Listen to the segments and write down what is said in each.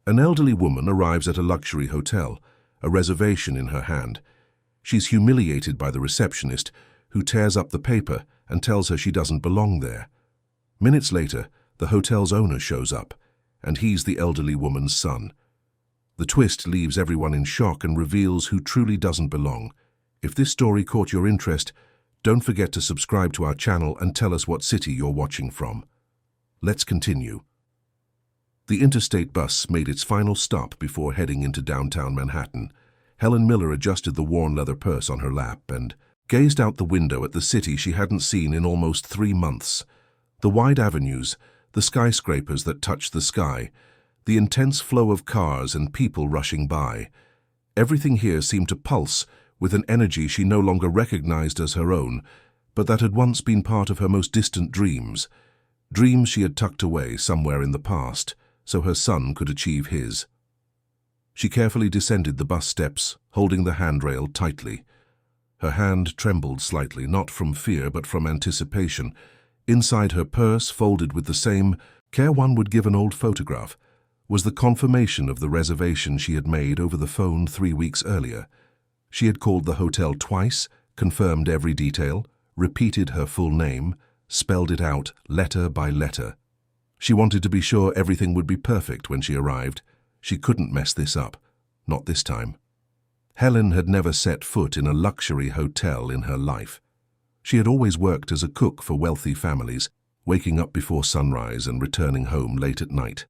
An elderly woman arrives at a luxury hotel, a reservation in her hand. She's humiliated by the receptionist, who tears up the paper and tells her she doesn't belong there. Minutes later, the hotel's owner shows up, and he's the elderly woman's son. The twist leaves everyone in shock and reveals who truly doesn't belong. If this story caught your interest, don't forget to subscribe to our channel and tell us what city you're watching from. Let's continue. The interstate bus made its final stop before heading into downtown Manhattan. Helen Miller adjusted the worn leather purse on her lap and gazed out the window at the city she hadn't seen in almost 3 months. The wide avenues, the skyscrapers that touched the sky, the intense flow of cars and people rushing by. Everything here seemed to pulse with an energy she no longer recognized as her own, but that had once been part of her most distant dreams. Dreams she had tucked away somewhere in the past, so her son could achieve his. She carefully descended the bus steps, holding the handrail tightly. Her hand trembled slightly, not from fear but from anticipation. Inside her purse, folded with the same care one would give an old photograph, was the confirmation of the reservation she had made over the phone 3 weeks earlier. She had called the hotel twice, confirmed every detail, repeated her full name, spelled it out letter by letter. She wanted to be sure everything would be perfect when she arrived. She couldn't mess this up. Not this time. Helen had never set foot in a luxury hotel in her life. She had always worked as a cook for wealthy families, waking up before sunrise and returning home late at night.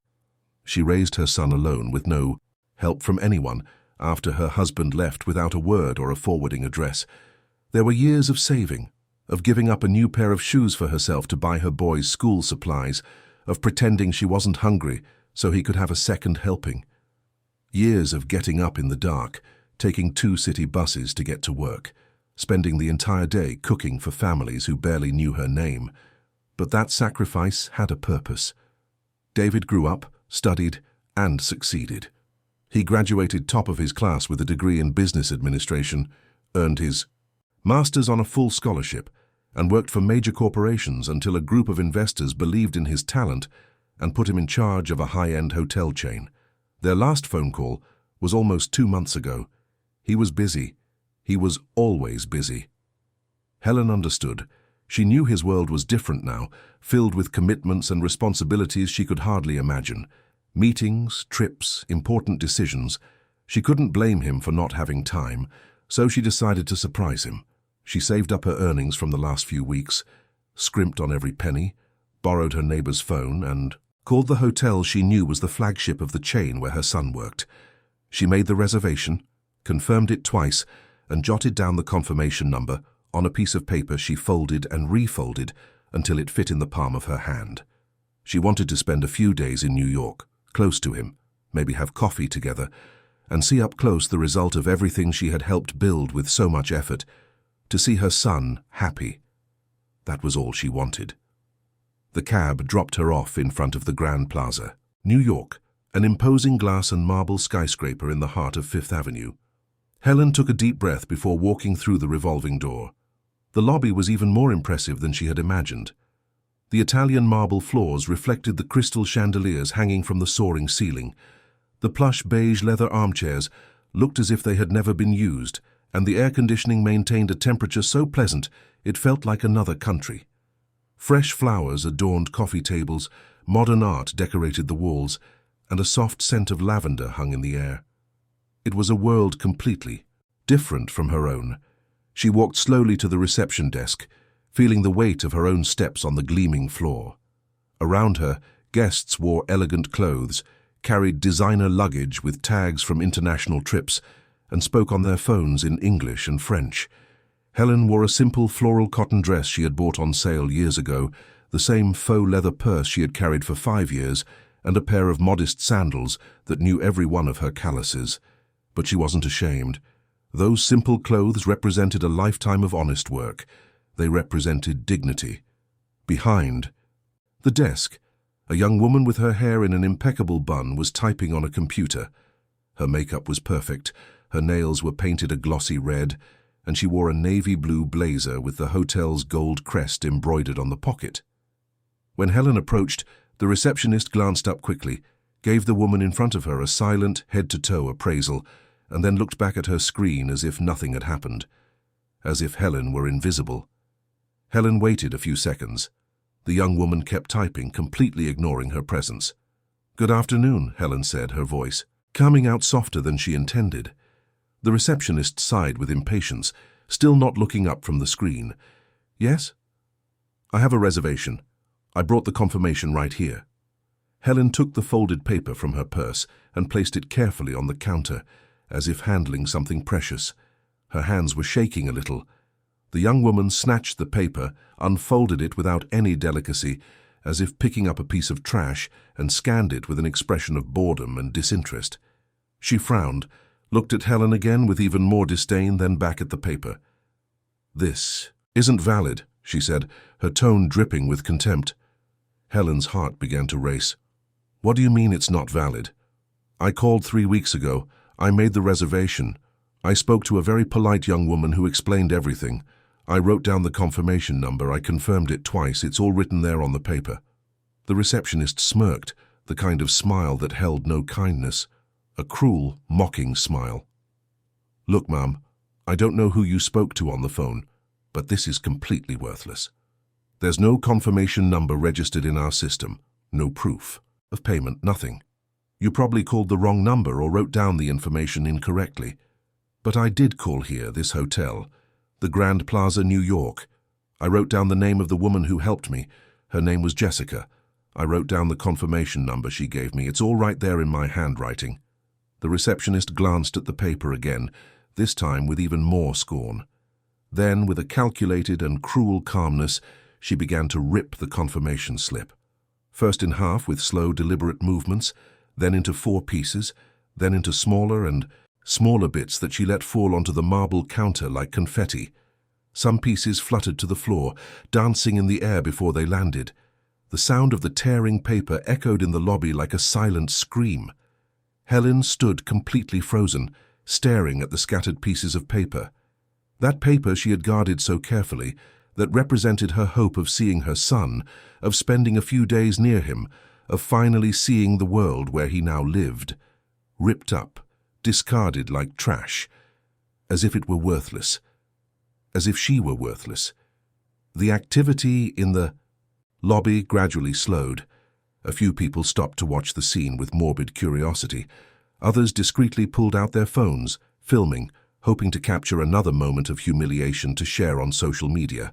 She raised her son alone with no help from anyone after her husband left without a word or a forwarding address. There were years of saving, of giving up a new pair of shoes for herself to buy her boys' school supplies, of pretending she wasn't hungry so he could have a second helping. Years of getting up in the dark, taking 2 city buses to get to work, spending the entire day cooking for families who barely knew her name. But that sacrifice had a purpose. David grew up, studied, and succeeded. He graduated top of his class with a degree in business administration, earned his master's on a full scholarship, and worked for major corporations until a group of investors believed in his talent and put him in charge of a high-end hotel chain. Their last phone call was almost 2 months ago. He was busy. He was always busy. Helen understood. She knew his world was different now, filled with commitments and responsibilities she could hardly imagine. Meetings, trips, important decisions. She couldn't blame him for not having time, so she decided to surprise him. She saved up her earnings from the last few weeks, scrimped on every penny, borrowed her neighbor's phone, and called the hotel she knew was the flagship of the chain where her son worked. She made the reservation, confirmed it twice, and jotted down the confirmation number on a piece of paper she folded and refolded until it fit in the palm of her hand. She wanted to spend a few days in New York, close to him, maybe have coffee together, and see up close the result of everything she had helped build with so much effort, to see her son happy. That was all she wanted. The cab dropped her off in front of the Grand Plaza, New York, an imposing glass and marble skyscraper in the heart of Fifth Avenue. Helen took a deep breath before walking through the revolving door. The lobby was even more impressive than she had imagined. The Italian marble floors reflected the crystal chandeliers hanging from the soaring ceiling. The plush beige leather armchairs looked as if they had never been used, and the air conditioning maintained a temperature so pleasant it felt like another country. Fresh flowers adorned coffee tables, modern art decorated the walls, and a soft scent of lavender hung in the air. It was a world completely different from her own. She walked slowly to the reception desk, feeling the weight of her own steps on the gleaming floor. Around her, guests wore elegant clothes, carried designer luggage with tags from international trips, and spoke on their phones in English and French. Helen wore a simple floral cotton dress she had bought on sale years ago, the same faux leather purse she had carried for 5 years, and a pair of modest sandals that knew every one of her calluses. But she wasn't ashamed. Those simple clothes represented a lifetime of honest work. They represented dignity. Behind the desk, a young woman with her hair in an impeccable bun was typing on a computer. Her makeup was perfect, her nails were painted a glossy red, and she wore a navy blue blazer with the hotel's gold crest embroidered on the pocket. When Helen approached, the receptionist glanced up quickly, gave the woman in front of her a silent, head-to-toe appraisal, and then looked back at her screen as if nothing had happened, as if Helen were invisible. Helen waited a few seconds. The young woman kept typing, completely ignoring her presence. "Good afternoon," Helen said, her voice coming out softer than she intended. The receptionist sighed with impatience, still not looking up from the screen. "Yes? I have a reservation. I brought the confirmation right here." Helen took the folded paper from her purse and placed it carefully on the counter, as if handling something precious. Her hands were shaking a little. The young woman snatched the paper, unfolded it without any delicacy, as if picking up a piece of trash, and scanned it with an expression of boredom and disinterest. She frowned, looked at Helen again with even more disdain, then back at the paper. "This isn't valid," she said, her tone dripping with contempt. Helen's heart began to race. "What do you mean it's not valid? I called 3 weeks ago. I made the reservation. I spoke to a very polite young woman who explained everything. I wrote down the confirmation number. I confirmed it twice. It's all written there on the paper." The receptionist smirked, the kind of smile that held no kindness, a cruel, mocking smile. "Look, ma'am, I don't know who you spoke to on the phone, but this is completely worthless. There's no confirmation number registered in our system, no proof of payment, nothing. You probably called the wrong number or wrote down the information incorrectly. But I did call here, this hotel, the Grand Plaza, New York. I wrote down the name of the woman who helped me. Her name was Jessica. I wrote down the confirmation number she gave me. It's all right there in my handwriting." The receptionist glanced at the paper again, this time with even more scorn. Then, with a calculated and cruel calmness, she began to rip the confirmation slip. First in half with slow, deliberate movements, then into 4 pieces, then into smaller and smaller bits that she let fall onto the marble counter like confetti. Some pieces fluttered to the floor, dancing in the air before they landed. The sound of the tearing paper echoed in the lobby like a silent scream. Helen stood completely frozen, staring at the scattered pieces of paper. That paper she had guarded so carefully, that represented her hope of seeing her son, of spending a few days near him, of finally seeing the world where he now lived. Ripped up, discarded like trash, as if it were worthless, as if she were worthless. The activity in the lobby gradually slowed. A few people stopped to watch the scene with morbid curiosity. Others discreetly pulled out their phones, filming, hoping to capture another moment of humiliation to share on social media.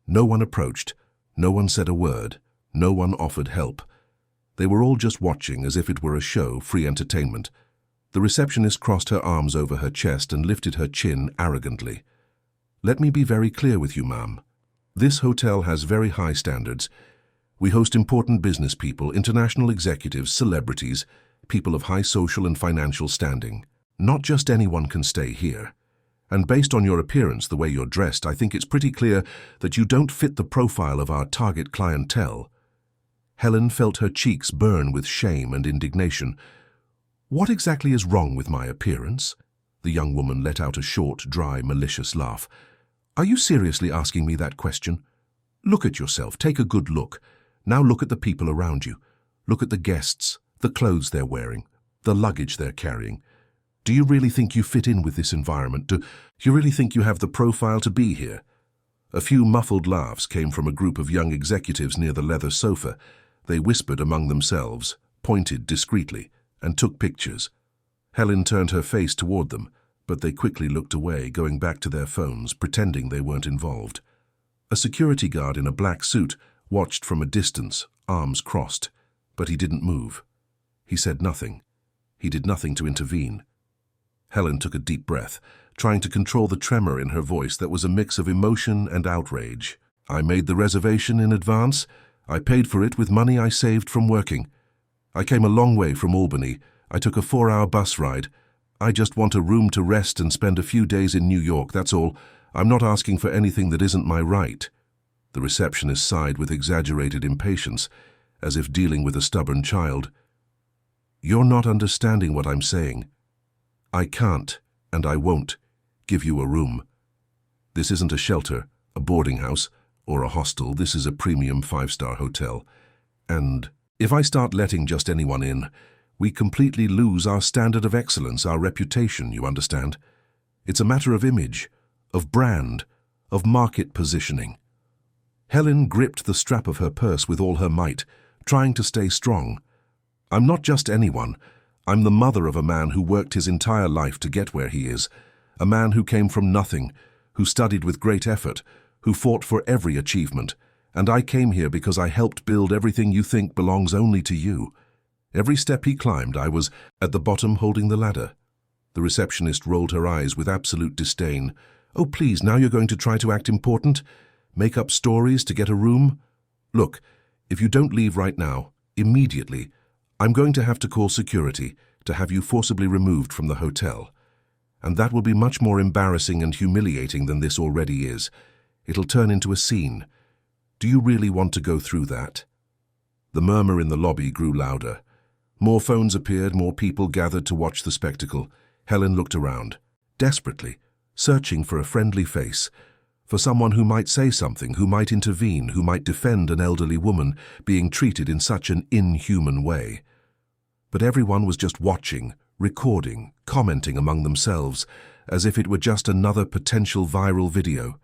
No one approached, no one said a word, no one offered help. They were all just watching as if it were a show, free entertainment. The receptionist crossed her arms over her chest and lifted her chin arrogantly. "Let me be very clear with you, ma'am. This hotel has very high standards. We host important business people, international executives, celebrities, people of high social and financial standing. Not just anyone can stay here. And based on your appearance, the way you're dressed, I think it's pretty clear that you don't fit the profile of our target clientele." Helen felt her cheeks burn with shame and indignation. "What exactly is wrong with my appearance?" The young woman let out a short, dry, malicious laugh. "Are you seriously asking me that question? Look at yourself. Take a good look. Now look at the people around you. Look at the guests, the clothes they're wearing, the luggage they're carrying. Do you really think you fit in with this environment? Do you really think you have the profile to be here?" A few muffled laughs came from a group of young executives near the leather sofa. They whispered among themselves, pointed discreetly, and took pictures. Helen turned her face toward them, but they quickly looked away, going back to their phones, pretending they weren't involved. A security guard in a black suit watched from a distance, arms crossed, but he didn't move. He said nothing. He did nothing to intervene. Helen took a deep breath, trying to control the tremor in her voice that was a mix of emotion and outrage. "I made the reservation in advance. I paid for it with money I saved from working. I came a long way from Albany. I took a 4-hour bus ride. I just want a room to rest and spend a few days in New York, that's all. I'm not asking for anything that isn't my right." The receptionist sighed with exaggerated impatience, as if dealing with a stubborn child. "You're not understanding what I'm saying. I can't, and I won't, give you a room. This isn't a shelter, a boarding house, or a hostel. This is a premium 5-star hotel. And if I start letting just anyone in, we completely lose our standard of excellence, our reputation, you understand? It's a matter of image, of brand, of market positioning. Helen gripped the strap of her purse with all her might, trying to stay strong. I'm not just anyone. I'm the mother of a man who worked his entire life to get where he is, a man who came from nothing, who studied with great effort, who fought for every achievement, and I came here because I helped build everything you think belongs only to you. Every step he climbed, I was at the bottom holding the ladder. The receptionist rolled her eyes with absolute disdain. Oh, please, now you're going to try to act important? Make up stories to get a room? Look, if you don't leave right now, immediately, I'm going to have to call security to have you forcibly removed from the hotel. And that will be much more embarrassing and humiliating than this already is. It'll turn into a scene. Do you really want to go through that? The murmur in the lobby grew louder. More phones appeared, more people gathered to watch the spectacle. Helen looked around, desperately, searching for a friendly face, for someone who might say something, who might intervene, who might defend an elderly woman being treated in such an inhuman way. But everyone was just watching, recording, commenting among themselves, as if it were just another potential viral video.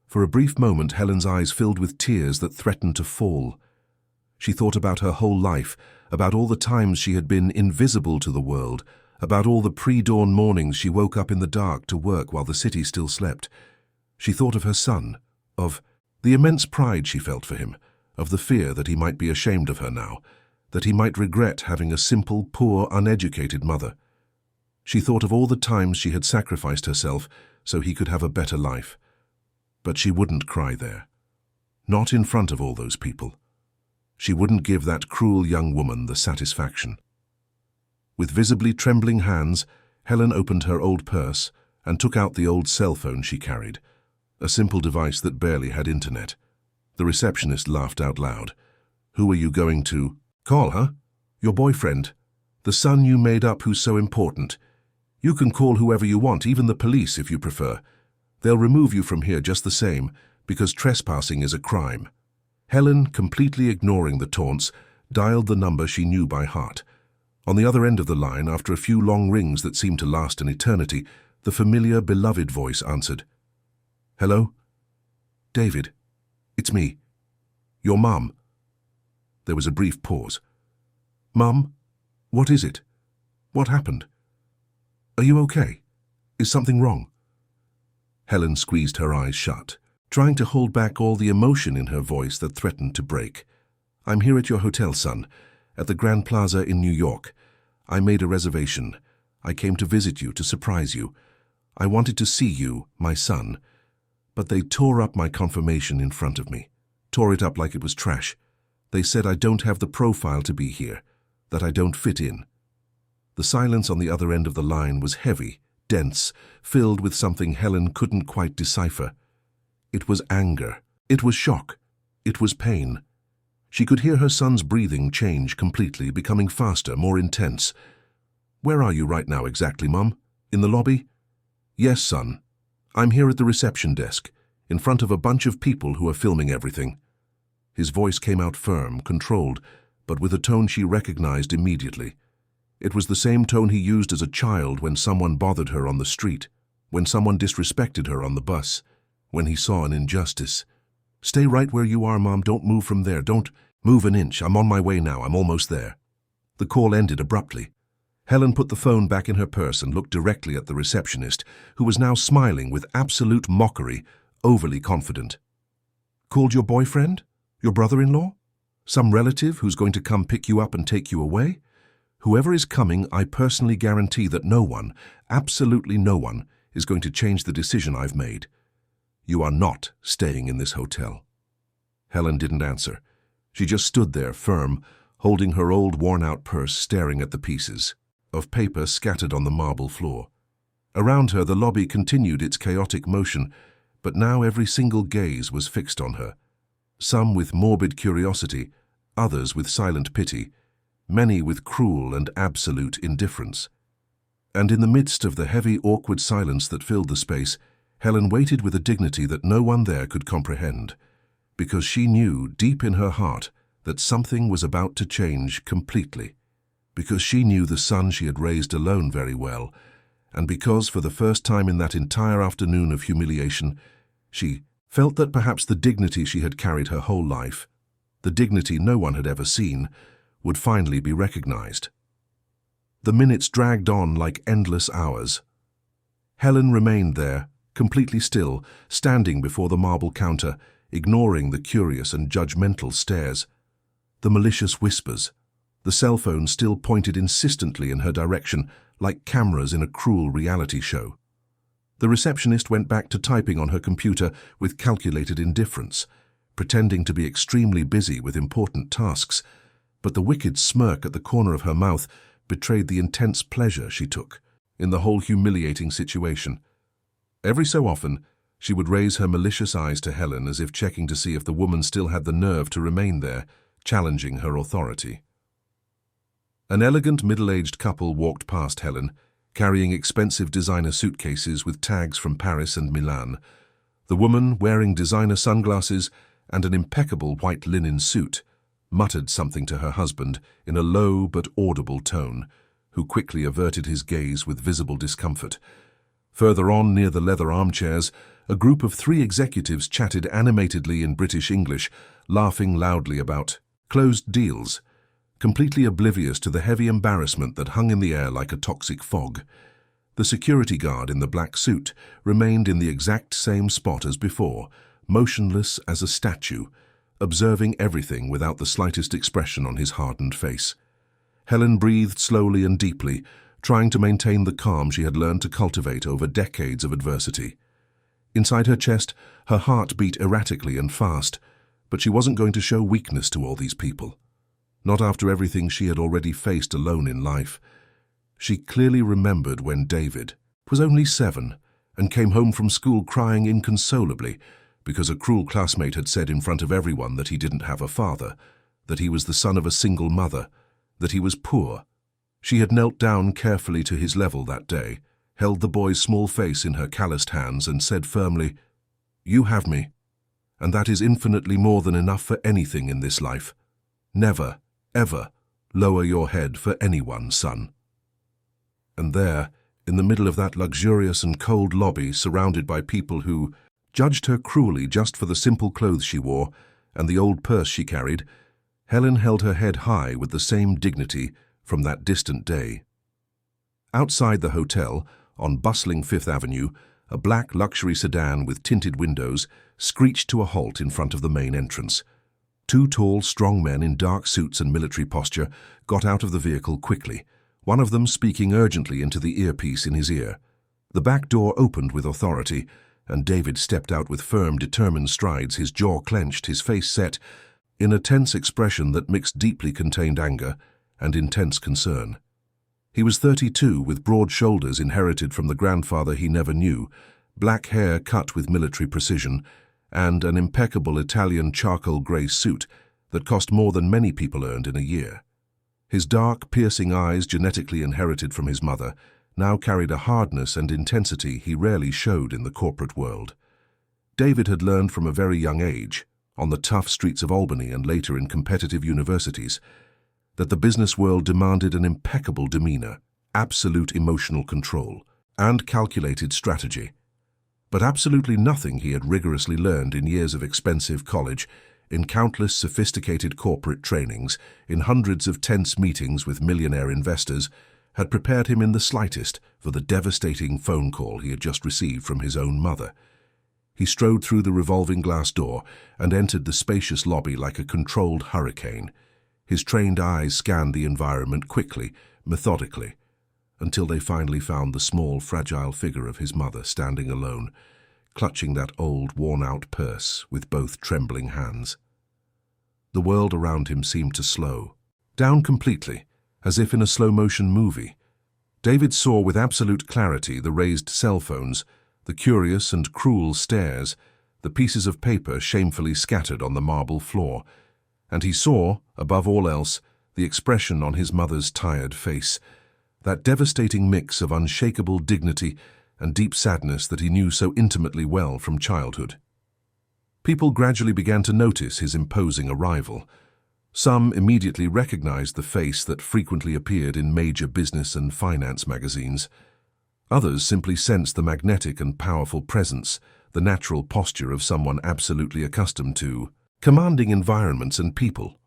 For a brief moment, Helen's eyes filled with tears that threatened to fall. She thought about her whole life, about all the times she had been invisible to the world, about all the pre-dawn mornings she woke up in the dark to work while the city still slept. She thought of her son, of the immense pride she felt for him, of the fear that he might be ashamed of her now, that he might regret having a simple, poor, uneducated mother. She thought of all the times she had sacrificed herself so he could have a better life. But she wouldn't cry there. Not in front of all those people. She wouldn't give that cruel young woman the satisfaction. With visibly trembling hands, Helen opened her old purse and took out the old cell phone she carried, a simple device that barely had internet. The receptionist laughed out loud. Who are you going to call, huh? Your boyfriend. The son you made up who's so important. You can call whoever you want, even the police if you prefer. They'll remove you from here just the same, because trespassing is a crime. Helen, completely ignoring the taunts, dialed the number she knew by heart. On the other end of the line, after a few long rings that seemed to last an eternity, the familiar, beloved voice answered. Hello? David, it's me. Your mum. There was a brief pause. Mum, what is it? What happened? Are you okay? Is something wrong? Helen squeezed her eyes shut, trying to hold back all the emotion in her voice that threatened to break. I'm here at your hotel, son, at the Grand Plaza in New York. I made a reservation. I came to visit you, to surprise you. I wanted to see you, my son. But they tore up my confirmation in front of me, tore it up like it was trash. They said I don't have the profile to be here, that I don't fit in. The silence on the other end of the line was heavy, dense, filled with something Helen couldn't quite decipher. It was anger. It was shock. It was pain. She could hear her son's breathing change completely, becoming faster, more intense. Where are you right now exactly, Mum? In the lobby? Yes, son. I'm here at the reception desk, in front of a bunch of people who are filming everything. His voice came out firm, controlled, but with a tone she recognized immediately. It was the same tone he used as a child when someone bothered her on the street, when someone disrespected her on the bus, when he saw an injustice. Stay right where you are, Mom. Don't move from there. Don't move an inch. I'm on my way now. I'm almost there. The call ended abruptly. Helen put the phone back in her purse and looked directly at the receptionist, who was now smiling with absolute mockery, overly confident. Called your boyfriend? Your brother-in-law? Some relative who's going to come pick you up and take you away? Whoever is coming, I personally guarantee that no one, absolutely no one, is going to change the decision I've made. You are not staying in this hotel. Helen didn't answer. She just stood there, firm, holding her old worn-out purse, staring at the pieces of paper scattered on the marble floor. Around her, the lobby continued its chaotic motion, but now every single gaze was fixed on her. Some with morbid curiosity, others with silent pity, many with cruel and absolute indifference. And in the midst of the heavy, awkward silence that filled the space, Helen waited with a dignity that no one there could comprehend, because she knew deep in her heart that something was about to change completely, because she knew the son she had raised alone very well, and because for the first time in that entire afternoon of humiliation, she felt that perhaps the dignity she had carried her whole life, the dignity no one had ever seen, would finally be recognized. The minutes dragged on like endless hours. Helen remained there, completely still, standing before the marble counter, ignoring the curious and judgmental stares, the malicious whispers. The cell phone still pointed insistently in her direction, like cameras in a cruel reality show. The receptionist went back to typing on her computer with calculated indifference, pretending to be extremely busy with important tasks, but the wicked smirk at the corner of her mouth betrayed the intense pleasure she took in the whole humiliating situation. Every so often, she would raise her malicious eyes to Helen as if checking to see if the woman still had the nerve to remain there, challenging her authority. An elegant middle-aged couple walked past Helen, carrying expensive designer suitcases with tags from Paris and Milan. The woman, wearing designer sunglasses and an impeccable white linen suit, muttered something to her husband in a low but audible tone, who quickly averted his gaze with visible discomfort. Further on, near the leather armchairs, a group of 3 executives chatted animatedly in British English, laughing loudly about closed deals, completely oblivious to the heavy embarrassment that hung in the air like a toxic fog. The security guard in the black suit remained in the exact same spot as before, motionless as a statue, observing everything without the slightest expression on his hardened face. Helen breathed slowly and deeply, trying to maintain the calm she had learned to cultivate over decades of adversity. Inside her chest, her heart beat erratically and fast, but she wasn't going to show weakness to all these people. Not after everything she had already faced alone in life. She clearly remembered when David was only 7 and came home from school crying inconsolably because a cruel classmate had said in front of everyone that he didn't have a father, that he was the son of a single mother, that he was poor. She had knelt down carefully to his level that day, held the boy's small face in her calloused hands and said firmly, "You have me, and that is infinitely more than enough for anything in this life. Never, ever lower your head for anyone, son." And there, in the middle of that luxurious and cold lobby, surrounded by people who judged her cruelly just for the simple clothes she wore and the old purse she carried, Helen held her head high with the same dignity from that distant day. Outside the hotel, on bustling Fifth Avenue, a black luxury sedan with tinted windows screeched to a halt in front of the main entrance. 2 tall, strong men in dark suits and military posture got out of the vehicle quickly, one of them speaking urgently into the earpiece in his ear. The back door opened with authority, and David stepped out with firm, determined strides, his jaw clenched, his face set, in a tense expression that mixed deeply contained anger and intense concern. He was 32, with broad shoulders inherited from the grandfather he never knew, black hair cut with military precision, and an impeccable Italian charcoal grey suit that cost more than many people earned in a year. His dark, piercing eyes, genetically inherited from his mother, now carried a hardness and intensity he rarely showed in the corporate world. David had learned from a very young age, on the tough streets of Albany and later in competitive universities, that the business world demanded an impeccable demeanor, absolute emotional control, and calculated strategy. But absolutely nothing he had rigorously learned in years of expensive college, in countless sophisticated corporate trainings, in hundreds of tense meetings with millionaire investors, had prepared him in the slightest for the devastating phone call he had just received from his own mother. He strode through the revolving glass door and entered the spacious lobby like a controlled hurricane. His trained eyes scanned the environment quickly, methodically, until they finally found the small, fragile figure of his mother standing alone, clutching that old, worn-out purse with both trembling hands. The world around him seemed to slow down completely, as if in a slow-motion movie. David saw with absolute clarity the raised cell phones, the curious and cruel stares, the pieces of paper shamefully scattered on the marble floor, and he saw, above all else, the expression on his mother's tired face, that devastating mix of unshakable dignity and deep sadness that he knew so intimately well from childhood. People gradually began to notice his imposing arrival. Some immediately recognized the face that frequently appeared in major business and finance magazines. Others simply sensed the magnetic and powerful presence, the natural posture of someone absolutely accustomed to commanding environments and people.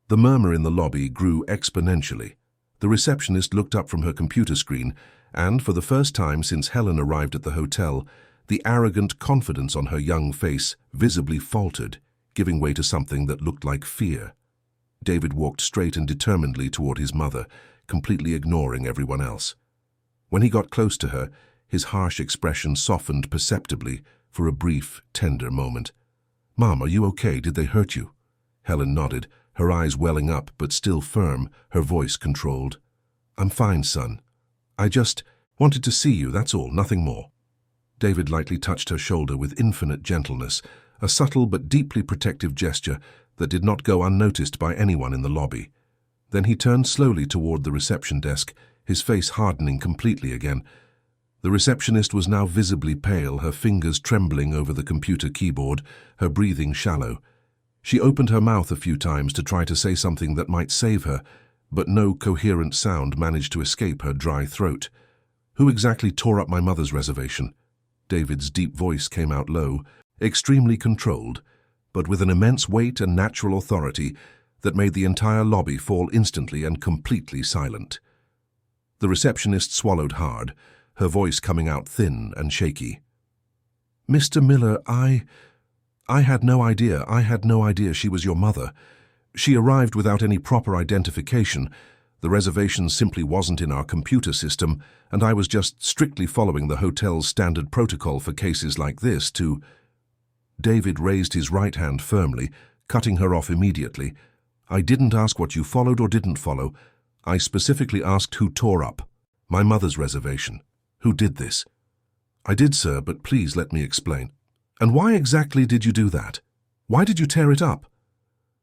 The murmur in the lobby grew exponentially. The receptionist looked up from her computer screen, and for the first time since Helen arrived at the hotel, the arrogant confidence on her young face visibly faltered, giving way to something that looked like fear. David walked straight and determinedly toward his mother, completely ignoring everyone else. When he got close to her, his harsh expression softened perceptibly for a brief, tender moment. "Mom, are you okay? Did they hurt you?" Helen nodded, her eyes welling up but still firm, her voice controlled. "I'm fine, son. I just wanted to see you, that's all, nothing more." David lightly touched her shoulder with infinite gentleness, a subtle but deeply protective gesture that did not go unnoticed by anyone in the lobby. Then he turned slowly toward the reception desk, his face hardening completely again. The receptionist was now visibly pale, her fingers trembling over the computer keyboard, her breathing shallow. She opened her mouth a few times to try to say something that might save her, but no coherent sound managed to escape her dry throat. "Who exactly tore up my mother's reservation?" David's deep voice came out low, extremely controlled, but with an immense weight and natural authority that made the entire lobby fall instantly and completely silent. The receptionist swallowed hard, her voice coming out thin and shaky. "Mr. Miller, I had no idea. I had no idea she was your mother. She arrived without any proper identification. The reservation simply wasn't in our computer system, and I was just strictly following the hotel's standard protocol for cases like this to—" David raised his right hand firmly, cutting her off immediately. "I didn't ask what you followed or didn't follow. I specifically asked who tore up my mother's reservation. Who did this?" "I did, sir, but please let me explain." "And why exactly did you do that? Why did you tear it up?"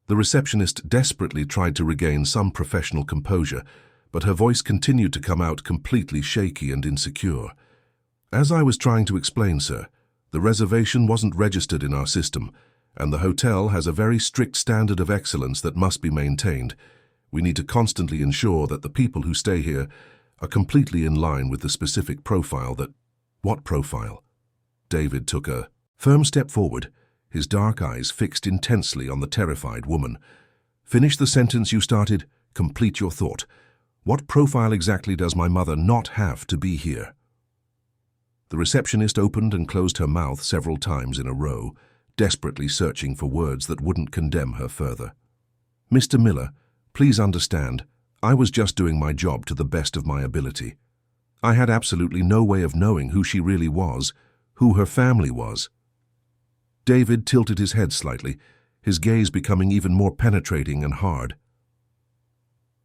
The receptionist desperately tried to regain some professional composure, but her voice continued to come out completely shaky and insecure. "As I was trying to explain, sir, the reservation wasn't registered in our system, and the hotel has a very strict standard of excellence that must be maintained. We need to constantly ensure that the people who stay here are completely in line with the specific profile that—" "What profile?" David took a firm step forward, his dark eyes fixed intensely on the terrified woman. "Finish the sentence you started. Complete your thought. What profile exactly does my mother not have to be here?" The receptionist opened and closed her mouth several times in a row, desperately searching for words that wouldn't condemn her further. "Mr. Miller, please understand, I was just doing my job to the best of my ability. I had absolutely no way of knowing who she really was, who her family was." David tilted his head slightly, his gaze becoming even more penetrating and hard.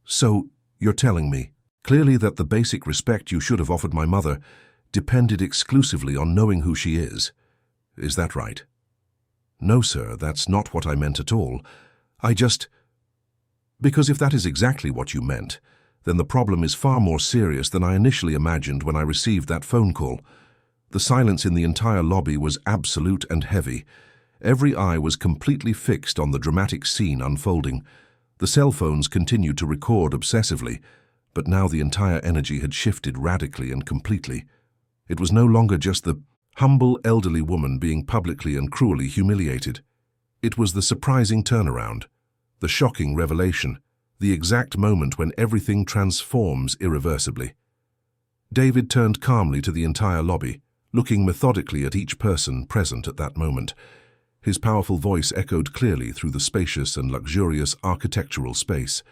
"So, you're telling me, clearly, that the basic respect you should have offered my mother depended exclusively on knowing who she is. Is that right?" "No, sir, that's not what I meant at all. Because if that is exactly what you meant, then the problem is far more serious than I initially imagined when I received that phone call. The silence in the entire lobby was absolute and heavy. Every eye was completely fixed on the dramatic scene unfolding. The cell phones continued to record obsessively, but now the entire energy had shifted radically and completely. It was no longer just the humble elderly woman being publicly and cruelly humiliated. It was the surprising turnaround, the shocking revelation, the exact moment when everything transforms irreversibly. David turned calmly to the entire lobby, looking methodically at each person present at that moment. His powerful voice echoed clearly through the spacious and luxurious architectural space.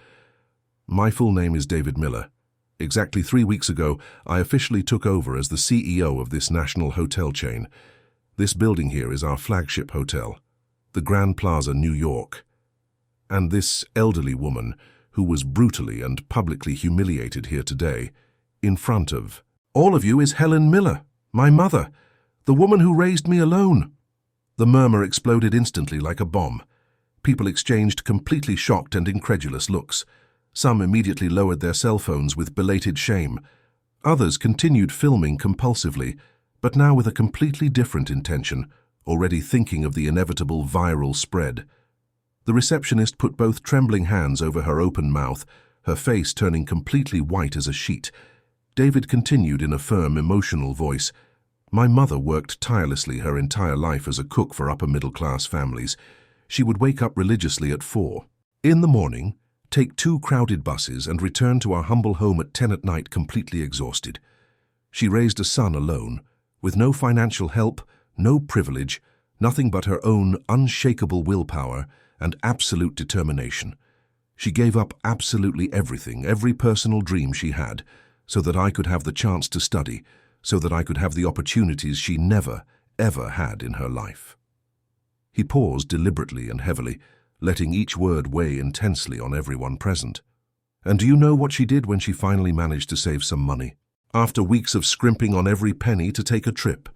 "My full name is David Miller. Exactly 3 weeks ago, I officially took over as the CEO of this national hotel chain. This building here is our flagship hotel, the Grand Plaza, New York. And this elderly woman, who was brutally and publicly humiliated here today, in front of all of you, is Helen Miller, my mother, the woman who raised me alone." The murmur exploded instantly like a bomb. People exchanged completely shocked and incredulous looks. Some immediately lowered their cell phones with belated shame. Others continued filming compulsively, but now with a completely different intention, already thinking of the inevitable viral spread. The receptionist put both trembling hands over her open mouth, her face turning completely white as a sheet. David continued in a firm, emotional voice. My mother worked tirelessly her entire life as a cook for upper-middle-class families. She would wake up religiously at 4 in the morning, take 2 crowded buses and return to our humble home at 10 at night completely exhausted. She raised a son alone, with no financial help, no privilege, nothing but her own unshakable willpower and absolute determination. She gave up absolutely everything, every personal dream she had, so that I could have the chance to study, so that I could have the opportunities she never, ever had in her life. He paused deliberately and heavily, letting each word weigh intensely on everyone present. And do you know what she did when she finally managed to save some money? After weeks of scrimping on every penny to take a trip,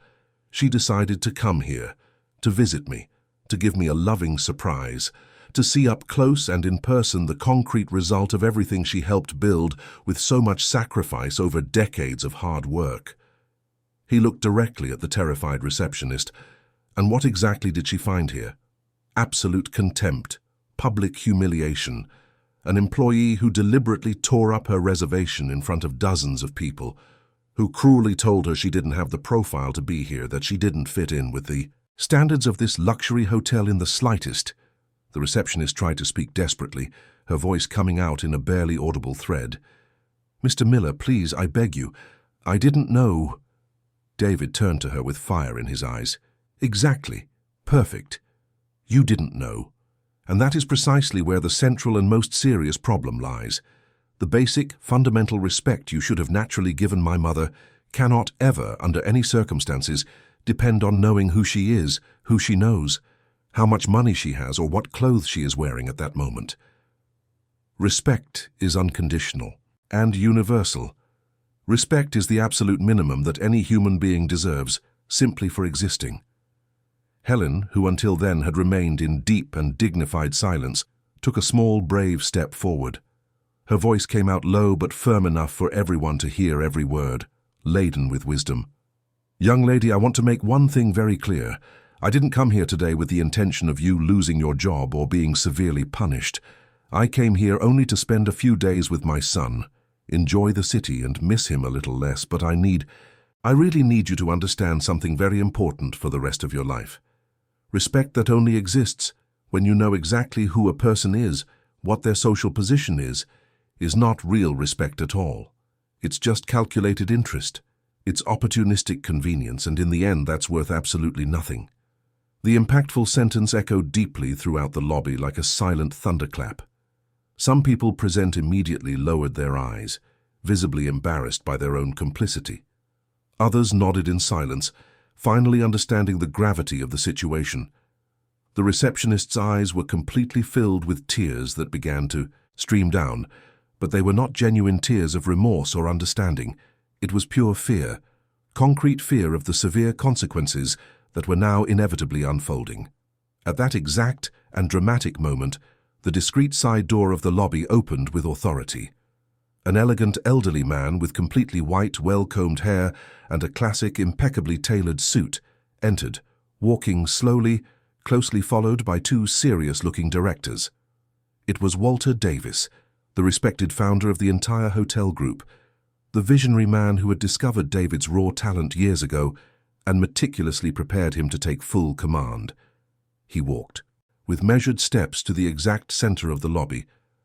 she decided to come here, to visit me, to give me a loving surprise, to see up close and in person the concrete result of everything she helped build with so much sacrifice over decades of hard work. He looked directly at the terrified receptionist. And what exactly did she find here? Absolute contempt, public humiliation, an employee who deliberately tore up her reservation in front of dozens of people, who cruelly told her she didn't have the profile to be here, that she didn't fit in with the standards of this luxury hotel in the slightest. The receptionist tried to speak desperately, her voice coming out in a barely audible thread. Mr. Miller, please, I beg you. I didn't know. David turned to her with fire in his eyes. Exactly. Perfect. You didn't know. And that is precisely where the central and most serious problem lies. The basic, fundamental respect you should have naturally given my mother cannot ever, under any circumstances, depend on knowing who she is, who she knows, how much money she has, or what clothes she is wearing at that moment. Respect is unconditional and universal. Respect is the absolute minimum that any human being deserves, simply for existing. Helen, who until then had remained in deep and dignified silence, took a small, brave step forward. Her voice came out low but firm enough for everyone to hear every word, laden with wisdom. Young lady, I want to make one thing very clear. I didn't come here today with the intention of you losing your job or being severely punished. I came here only to spend a few days with my son, enjoy the city and miss him a little less, but I really need you to understand something very important for the rest of your life. Respect that only exists when you know exactly who a person is, what their social position is not real respect at all. It's just calculated interest. It's opportunistic convenience, and in the end that's worth absolutely nothing. The impactful sentence echoed deeply throughout the lobby like a silent thunderclap. Some people present immediately lowered their eyes, visibly embarrassed by their own complicity. Others nodded in silence, finally understanding the gravity of the situation. The receptionist's eyes were completely filled with tears that began to stream down, but they were not genuine tears of remorse or understanding. It was pure fear, concrete fear of the severe consequences that were now inevitably unfolding. At that exact and dramatic moment, the discreet side door of the lobby opened with authority. An elegant elderly man with completely white, well-combed hair and a classic, impeccably tailored suit entered, walking slowly, closely followed by 2 serious-looking directors. It was Walter Davis, the respected founder of the entire hotel group, the visionary man who had discovered David's raw talent years ago and meticulously prepared him to take full command. He walked, with measured steps, to the exact center of the lobby,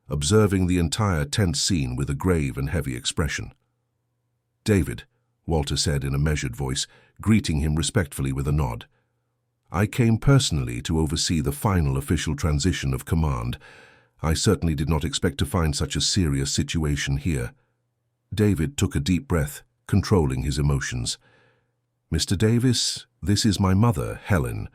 observing the entire tense scene with a grave and heavy expression. David, Walter said in a measured voice, greeting him respectfully with a nod. I came personally to oversee the final official transition of command. I certainly did not expect to find such a serious situation here. David took a deep breath, controlling his emotions. Mr. Davis, this is my mother, Helen.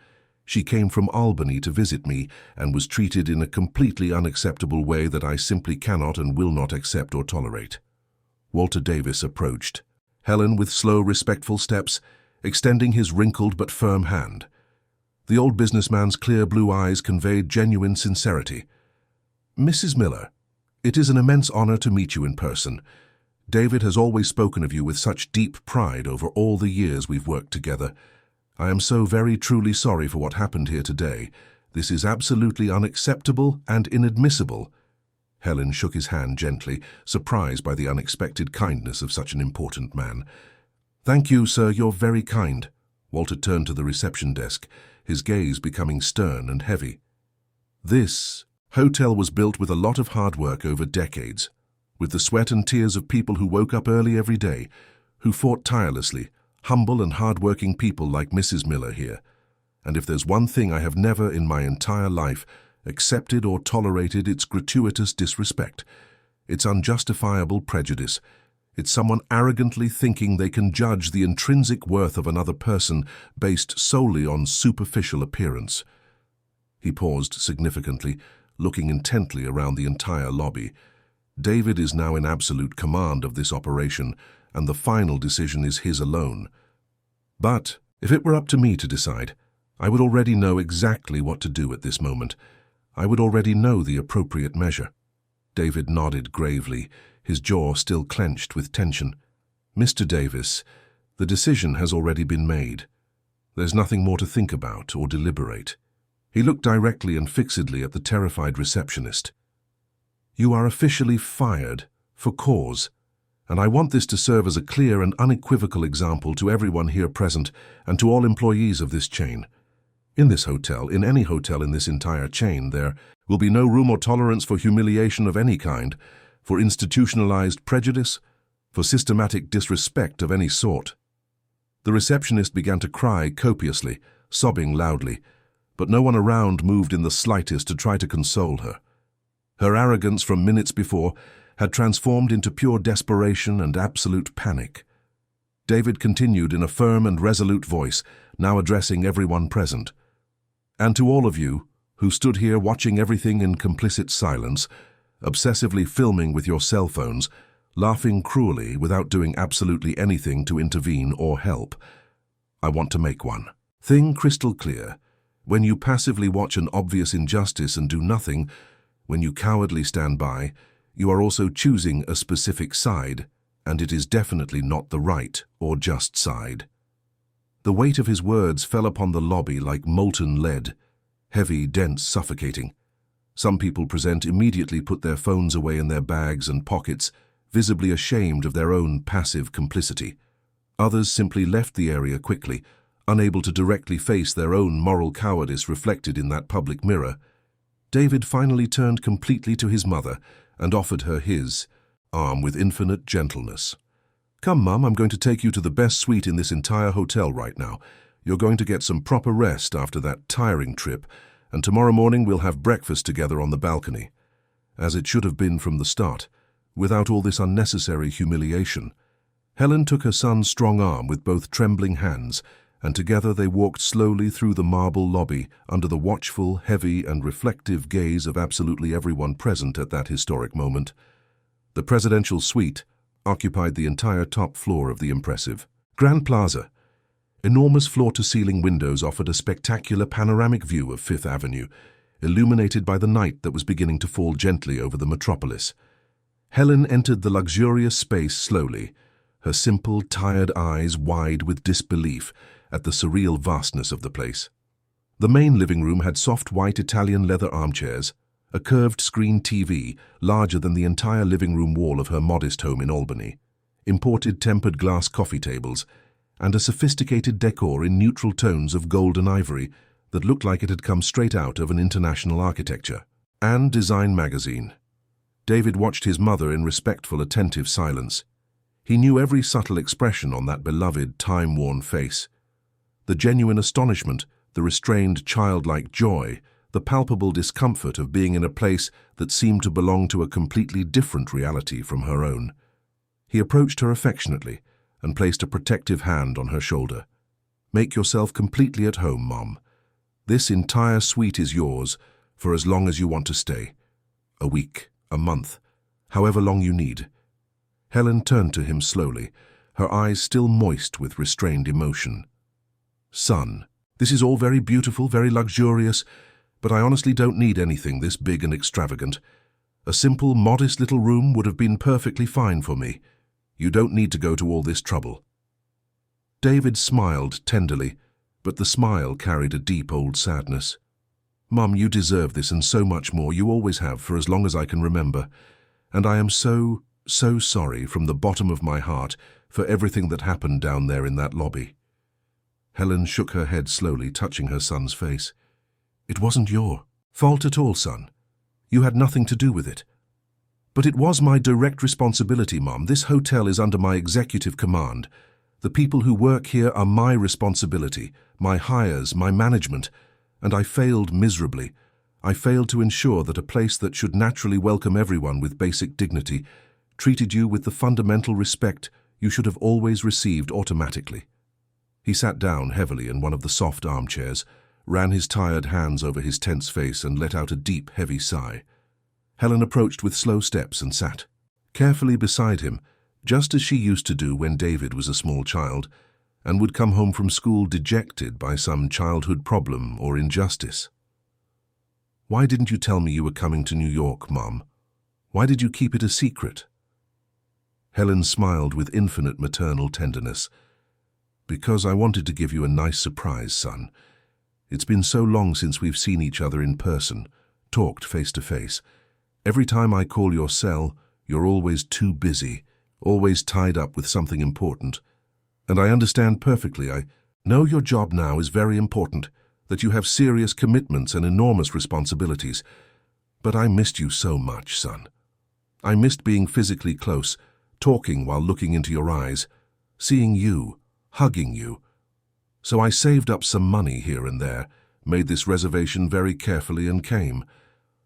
She came from Albany to visit me and was treated in a completely unacceptable way that I simply cannot and will not accept or tolerate. Walter Davis approached, Helen with slow, respectful steps, extending his wrinkled but firm hand. The old businessman's clear blue eyes conveyed genuine sincerity. Mrs. Miller, it is an immense honor to meet you in person. David has always spoken of you with such deep pride over all the years we've worked together. I am so very truly sorry for what happened here today. This is absolutely unacceptable and inadmissible. Helen shook his hand gently, surprised by the unexpected kindness of such an important man. Thank you, sir, you're very kind. Walter turned to the reception desk, his gaze becoming stern and heavy. This hotel was built with a lot of hard work over decades, with the sweat and tears of people who woke up early every day, who fought tirelessly, humble and hard-working people like Mrs. Miller here. And if there's one thing I have never in my entire life accepted or tolerated, it's gratuitous disrespect. It's unjustifiable prejudice. It's someone arrogantly thinking they can judge the intrinsic worth of another person based solely on superficial appearance. He paused significantly, looking intently around the entire lobby. David is now in absolute command of this operation, and the final decision is his alone. But if it were up to me to decide, I would already know exactly what to do at this moment. I would already know the appropriate measure. David nodded gravely, his jaw still clenched with tension. Mr. Davis, the decision has already been made. There's nothing more to think about or deliberate. He looked directly and fixedly at the terrified receptionist. You are officially fired, for cause, and I want this to serve as a clear and unequivocal example to everyone here present and to all employees of this chain. In this hotel, in any hotel in this entire chain, there will be no room or tolerance for humiliation of any kind, for institutionalized prejudice, for systematic disrespect of any sort. The receptionist began to cry copiously, sobbing loudly, but no one around moved in the slightest to try to console her. Her arrogance from minutes before had transformed into pure desperation and absolute panic. David continued in a firm and resolute voice, now addressing everyone present. And to all of you, who stood here watching everything in complicit silence, obsessively filming with your cell phones, laughing cruelly without doing absolutely anything to intervene or help, I want to make one thing crystal clear. When you passively watch an obvious injustice and do nothing, when you cowardly stand by, you are also choosing a specific side, and it is definitely not the right or just side. The weight of his words fell upon the lobby like molten lead, heavy, dense, suffocating. Some people present immediately put their phones away in their bags and pockets, visibly ashamed of their own passive complicity. Others simply left the area quickly, unable to directly face their own moral cowardice reflected in that public mirror. David finally turned completely to his mother and offered her his arm with infinite gentleness. Come, Mum, I'm going to take you to the best suite in this entire hotel right now. You're going to get some proper rest after that tiring trip, and tomorrow morning we'll have breakfast together on the balcony. As it should have been from the start, without all this unnecessary humiliation. Helen took her son's strong arm with both trembling hands, and together they walked slowly through the marble lobby under the watchful, heavy, and reflective gaze of absolutely everyone present at that historic moment. The presidential suite occupied the entire top floor of the impressive Grand Plaza. Enormous floor-to-ceiling windows offered a spectacular panoramic view of Fifth Avenue, illuminated by the night that was beginning to fall gently over the metropolis. Helen entered the luxurious space slowly, her simple, tired eyes wide with disbelief at the surreal vastness of the place. The main living room had soft white Italian leather armchairs, a curved screen TV larger than the entire living room wall of her modest home in Albany, imported tempered glass coffee tables, and a sophisticated decor in neutral tones of gold and ivory that looked like it had come straight out of an international architecture. And Design magazine. David watched his mother in respectful, attentive silence. He knew every subtle expression on that beloved, time-worn face. The genuine astonishment, the restrained, childlike joy, the palpable discomfort of being in a place that seemed to belong to a completely different reality from her own. He approached her affectionately and placed a protective hand on her shoulder. Make yourself completely at home, Mom. This entire suite is yours for as long as you want to stay. A week, a month, however long you need. Helen turned to him slowly, her eyes still moist with restrained emotion. Son, this is all very beautiful, very luxurious, but I honestly don't need anything this big and extravagant. A simple, modest little room would have been perfectly fine for me. You don't need to go to all this trouble. David smiled tenderly, but the smile carried a deep old sadness. Mum, you deserve this and so much more. You always have for as long as I can remember. And I am so sorry from the bottom of my heart for everything that happened down there in that lobby. Helen shook her head slowly, touching her son's face. It wasn't your fault at all, son. You had nothing to do with it. But it was my direct responsibility, Mum. This hotel is under my executive command. The people who work here are my responsibility, my hires, my management, and I failed miserably. I failed to ensure that a place that should naturally welcome everyone with basic dignity treated you with the fundamental respect you should have always received automatically. He sat down heavily in one of the soft armchairs, ran his tired hands over his tense face and let out a deep, heavy sigh. Helen approached with slow steps and sat carefully beside him, just as she used to do when David was a small child and would come home from school dejected by some childhood problem or injustice. Why didn't you tell me you were coming to New York, Mum? Why did you keep it a secret? Helen smiled with infinite maternal tenderness. Because I wanted to give you a nice surprise, son. It's been so long since we've seen each other in person, talked face to face. Every time I call your cell, you're always too busy, always tied up with something important. And I understand perfectly. I know your job now is very important, that you have serious commitments and enormous responsibilities. But I missed you so much, son. I missed being physically close, talking while looking into your eyes, seeing you, hugging you. So I saved up some money here and there, made this reservation very carefully and came.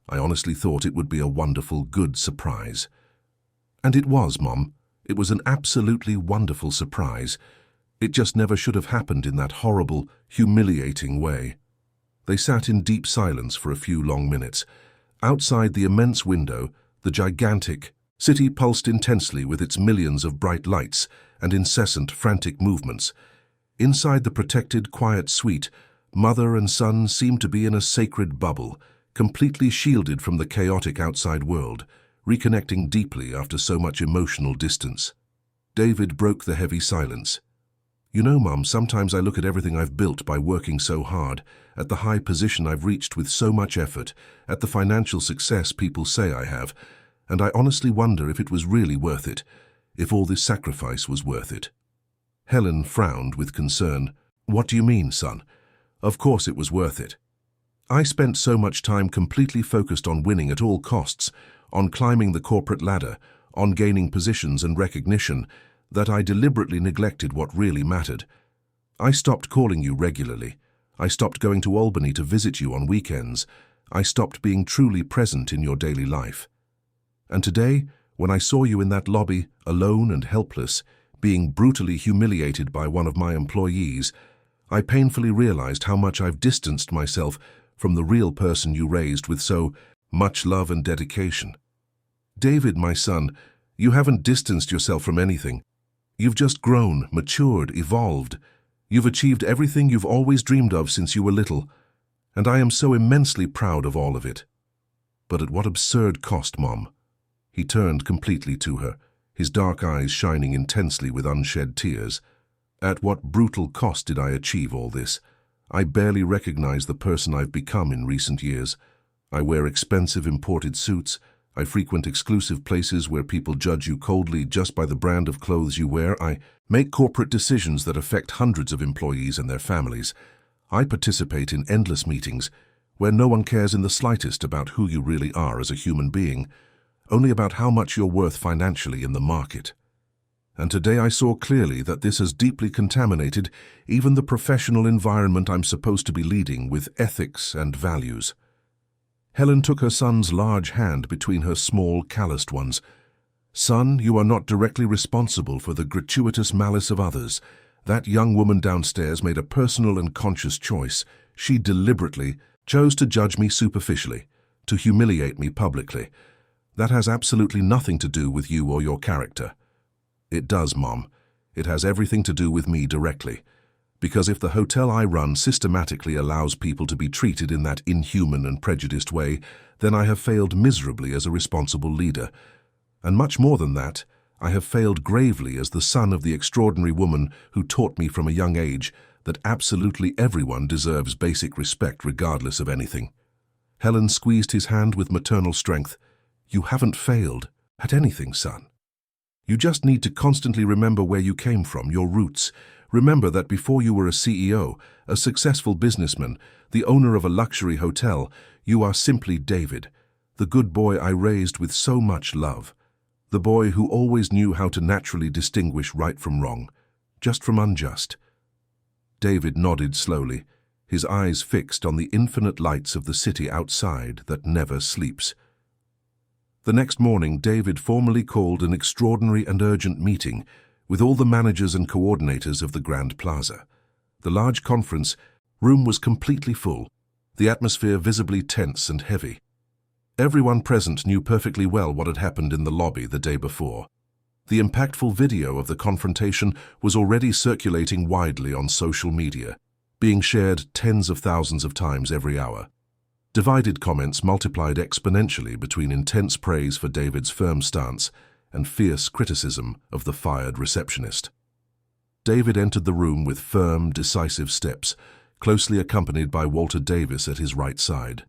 I honestly thought it would be a wonderful, good surprise. And it was, Mom. It was an absolutely wonderful surprise. It just never should have happened in that horrible, humiliating way. They sat in deep silence for a few long minutes. Outside the immense window, the gigantic city pulsed intensely with its millions of bright lights and incessant, frantic movements. Inside the protected, quiet suite, mother and son seemed to be in a sacred bubble, completely shielded from the chaotic outside world, reconnecting deeply after so much emotional distance. David broke the heavy silence. You know, Mum, sometimes I look at everything I've built by working so hard, at the high position I've reached with so much effort, at the financial success people say I have, and I honestly wonder if it was really worth it, if all this sacrifice was worth it. Helen frowned with concern. What do you mean, son? Of course it was worth it. I spent so much time completely focused on winning at all costs, on climbing the corporate ladder, on gaining positions and recognition, that I deliberately neglected what really mattered. I stopped calling you regularly. I stopped going to Albany to visit you on weekends. I stopped being truly present in your daily life. And today, when I saw you in that lobby, alone and helpless, being brutally humiliated by one of my employees, I painfully realized how much I've distanced myself from the real person you raised with so much love and dedication. David, my son, you haven't distanced yourself from anything. You've just grown, matured, evolved. You've achieved everything you've always dreamed of since you were little, and I am so immensely proud of all of it. But at what absurd cost, Mom? He turned completely to her, his dark eyes shining intensely with unshed tears. At what brutal cost did I achieve all this? I barely recognize the person I've become in recent years. I wear expensive imported suits. I frequent exclusive places where people judge you coldly just by the brand of clothes you wear. I make corporate decisions that affect hundreds of employees and their families. I participate in endless meetings where no one cares in the slightest about who you really are as a human being, only about how much you're worth financially in the market. And today I saw clearly that this has deeply contaminated even the professional environment I'm supposed to be leading with ethics and values. Helen took her son's large hand between her small, calloused ones. Son, you are not directly responsible for the gratuitous malice of others. That young woman downstairs made a personal and conscious choice. She deliberately chose to judge me superficially, to humiliate me publicly. That has absolutely nothing to do with you or your character. It does, Mom. It has everything to do with me directly. Because if the hotel I run systematically allows people to be treated in that inhuman and prejudiced way, then I have failed miserably as a responsible leader. And much more than that, I have failed gravely as the son of the extraordinary woman who taught me from a young age that absolutely everyone deserves basic respect regardless of anything. Helen squeezed his hand with maternal strength. You haven't failed at anything, son. You just need to constantly remember where you came from, your roots. Remember that before you were a CEO, a successful businessman, the owner of a luxury hotel, you are simply David, the good boy I raised with so much love. The boy who always knew how to naturally distinguish right from wrong, just from unjust. David nodded slowly, his eyes fixed on the infinite lights of the city outside that never sleeps. The next morning, David formally called an extraordinary and urgent meeting with all the managers and coordinators of the Grand Plaza. The large conference room was completely full, the atmosphere visibly tense and heavy. Everyone present knew perfectly well what had happened in the lobby the day before. The impactful video of the confrontation was already circulating widely on social media, being shared tens of thousands of times every hour. Divided comments multiplied exponentially between intense praise for David's firm stance and fierce criticism of the fired receptionist. David entered the room with firm, decisive steps, closely accompanied by Walter Davis at his right side.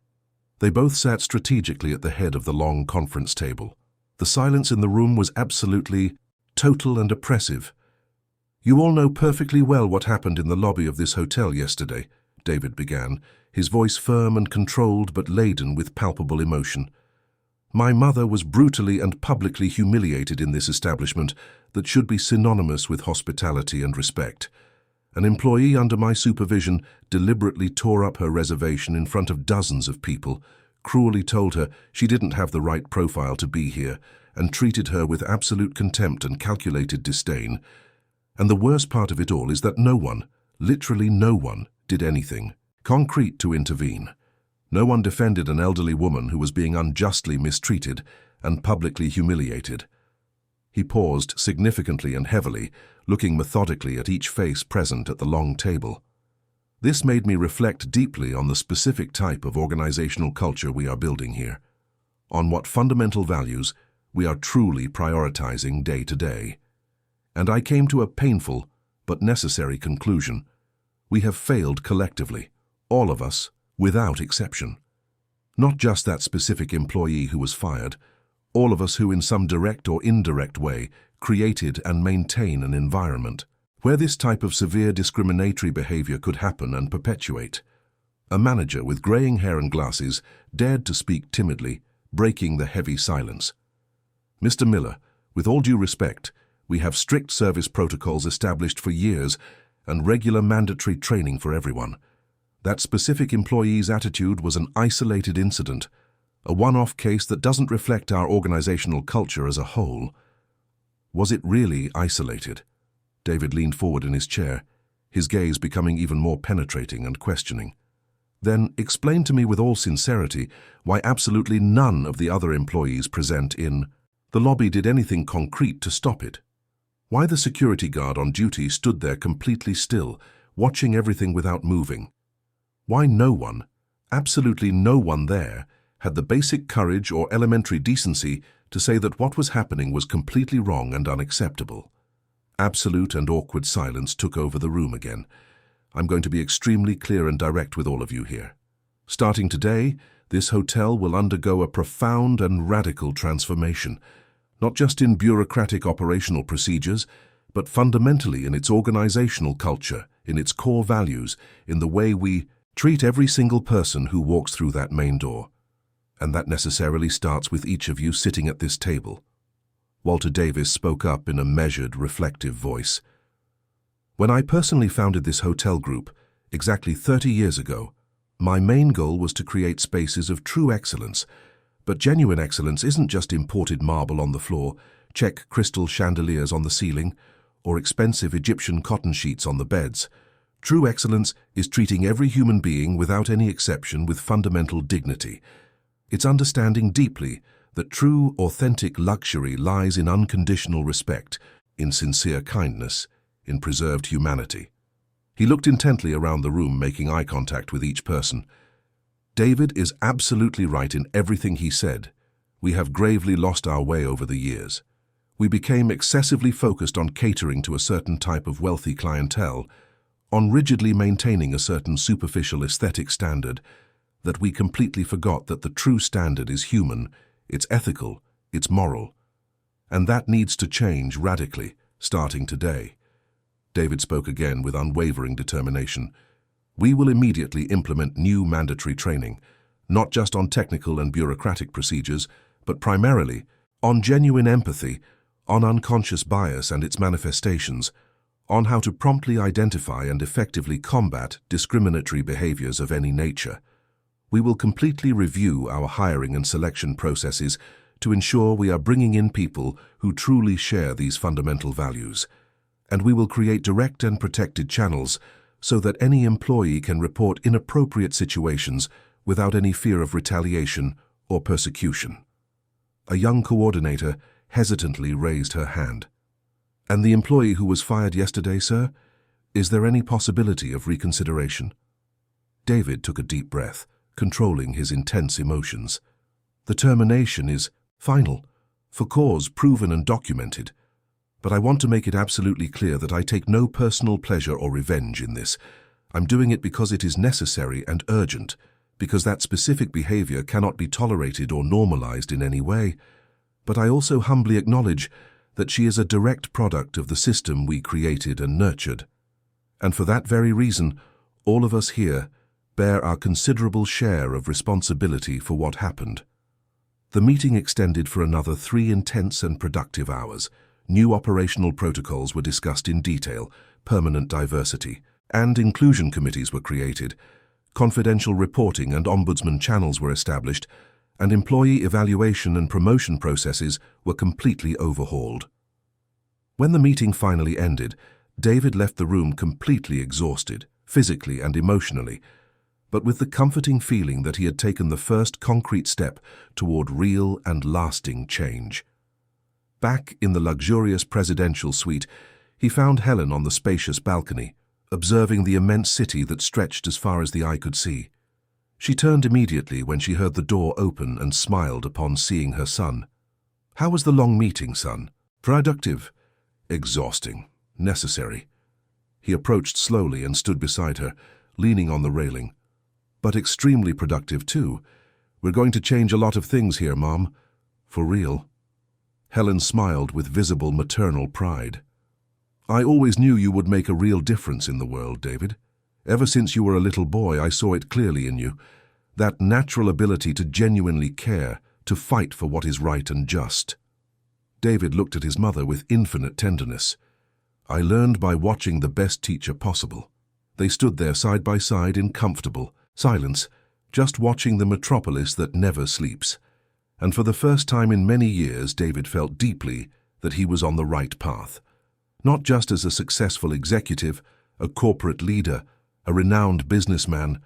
They both sat strategically at the head of the long conference table. The silence in the room was absolutely total and oppressive. You all know perfectly well what happened in the lobby of this hotel yesterday, David began, his voice firm and controlled but laden with palpable emotion. My mother was brutally and publicly humiliated in this establishment that should be synonymous with hospitality and respect. An employee under my supervision deliberately tore up her reservation in front of dozens of people, cruelly told her she didn't have the right profile to be here, and treated her with absolute contempt and calculated disdain. And the worst part of it all is that no one, literally no one, did anything concrete to intervene. No one defended an elderly woman who was being unjustly mistreated and publicly humiliated. He paused significantly and heavily, looking methodically at each face present at the long table. This made me reflect deeply on the specific type of organizational culture we are building here, on what fundamental values we are truly prioritizing day to day. And I came to a painful but necessary conclusion. We have failed collectively, all of us, without exception. Not just that specific employee who was fired, all of us who in some direct or indirect way created and maintain an environment where this type of severe discriminatory behavior could happen and perpetuate. A manager with graying hair and glasses dared to speak timidly, breaking the heavy silence. Mr. Miller, with all due respect, we have strict service protocols established for years and regular mandatory training for everyone. That specific employee's attitude was an isolated incident, a one-off case that doesn't reflect our organizational culture as a whole. Was it really isolated? David leaned forward in his chair, his gaze becoming even more penetrating and questioning. Then explain to me with all sincerity why absolutely none of the other employees present in the lobby did anything concrete to stop it. Why the security guard on duty stood there completely still, watching everything without moving. Why no one, absolutely no one there, had the basic courage or elementary decency to say that what was happening was completely wrong and unacceptable. Absolute and awkward silence took over the room again. I'm going to be extremely clear and direct with all of you here. Starting today, this hotel will undergo a profound and radical transformation, not just in bureaucratic operational procedures, but fundamentally in its organizational culture, in its core values, in the way we treat every single person who walks through that main door. And that necessarily starts with each of you sitting at this table. Walter Davis spoke up in a measured, reflective voice. When I personally founded this hotel group, exactly 30 years ago, my main goal was to create spaces of true excellence. But genuine excellence isn't just imported marble on the floor, Czech crystal chandeliers on the ceiling, or expensive Egyptian cotton sheets on the beds. True excellence is treating every human being without any exception with fundamental dignity. It's understanding deeply that true, authentic luxury lies in unconditional respect, in sincere kindness, in preserved humanity. He looked intently around the room, making eye contact with each person. David is absolutely right in everything he said. We have gravely lost our way over the years. We became excessively focused on catering to a certain type of wealthy clientele, on rigidly maintaining a certain superficial aesthetic standard, that we completely forgot that the true standard is human, it's ethical, it's moral. And that needs to change radically, starting today. David spoke again with unwavering determination. We will immediately implement new mandatory training, not just on technical and bureaucratic procedures, but primarily on genuine empathy, on unconscious bias and its manifestations, on how to promptly identify and effectively combat discriminatory behaviors of any nature. We will completely review our hiring and selection processes to ensure we are bringing in people who truly share these fundamental values. And we will create direct and protected channels so that any employee can report inappropriate situations without any fear of retaliation or persecution. A young coordinator hesitantly raised her hand. And the employee who was fired yesterday, sir? Is there any possibility of reconsideration? David took a deep breath, controlling his intense emotions. The termination is final, for cause proven and documented. But I want to make it absolutely clear that I take no personal pleasure or revenge in this. I'm doing it because it is necessary and urgent, because that specific behavior cannot be tolerated or normalized in any way. But I also humbly acknowledge that she is a direct product of the system we created and nurtured. And for that very reason, all of us here bear our considerable share of responsibility for what happened. The meeting extended for another 3 intense and productive hours. New operational protocols were discussed in detail, permanent diversity and inclusion committees were created, confidential reporting and ombudsman channels were established, and employee evaluation and promotion processes were completely overhauled. When the meeting finally ended, David left the room completely exhausted, physically and emotionally, but with the comforting feeling that he had taken the first concrete step toward real and lasting change. Back in the luxurious presidential suite, he found Helen on the spacious balcony, observing the immense city that stretched as far as the eye could see. She turned immediately when she heard the door open and smiled upon seeing her son. "How was the long meeting, son?" "Productive." "Exhausting. Necessary." He approached slowly and stood beside her, leaning on the railing. "But extremely productive, too. We're going to change a lot of things here, Mom. For real." Helen smiled with visible maternal pride. "I always knew you would make a real difference in the world, David. Ever since you were a little boy, I saw it clearly in you. That natural ability to genuinely care, to fight for what is right and just." David looked at his mother with infinite tenderness. "I learned by watching the best teacher possible." They stood there side by side in comfortable silence, just watching the metropolis that never sleeps. And for the first time in many years, David felt deeply that he was on the right path. Not just as a successful executive, a corporate leader, a renowned businessman,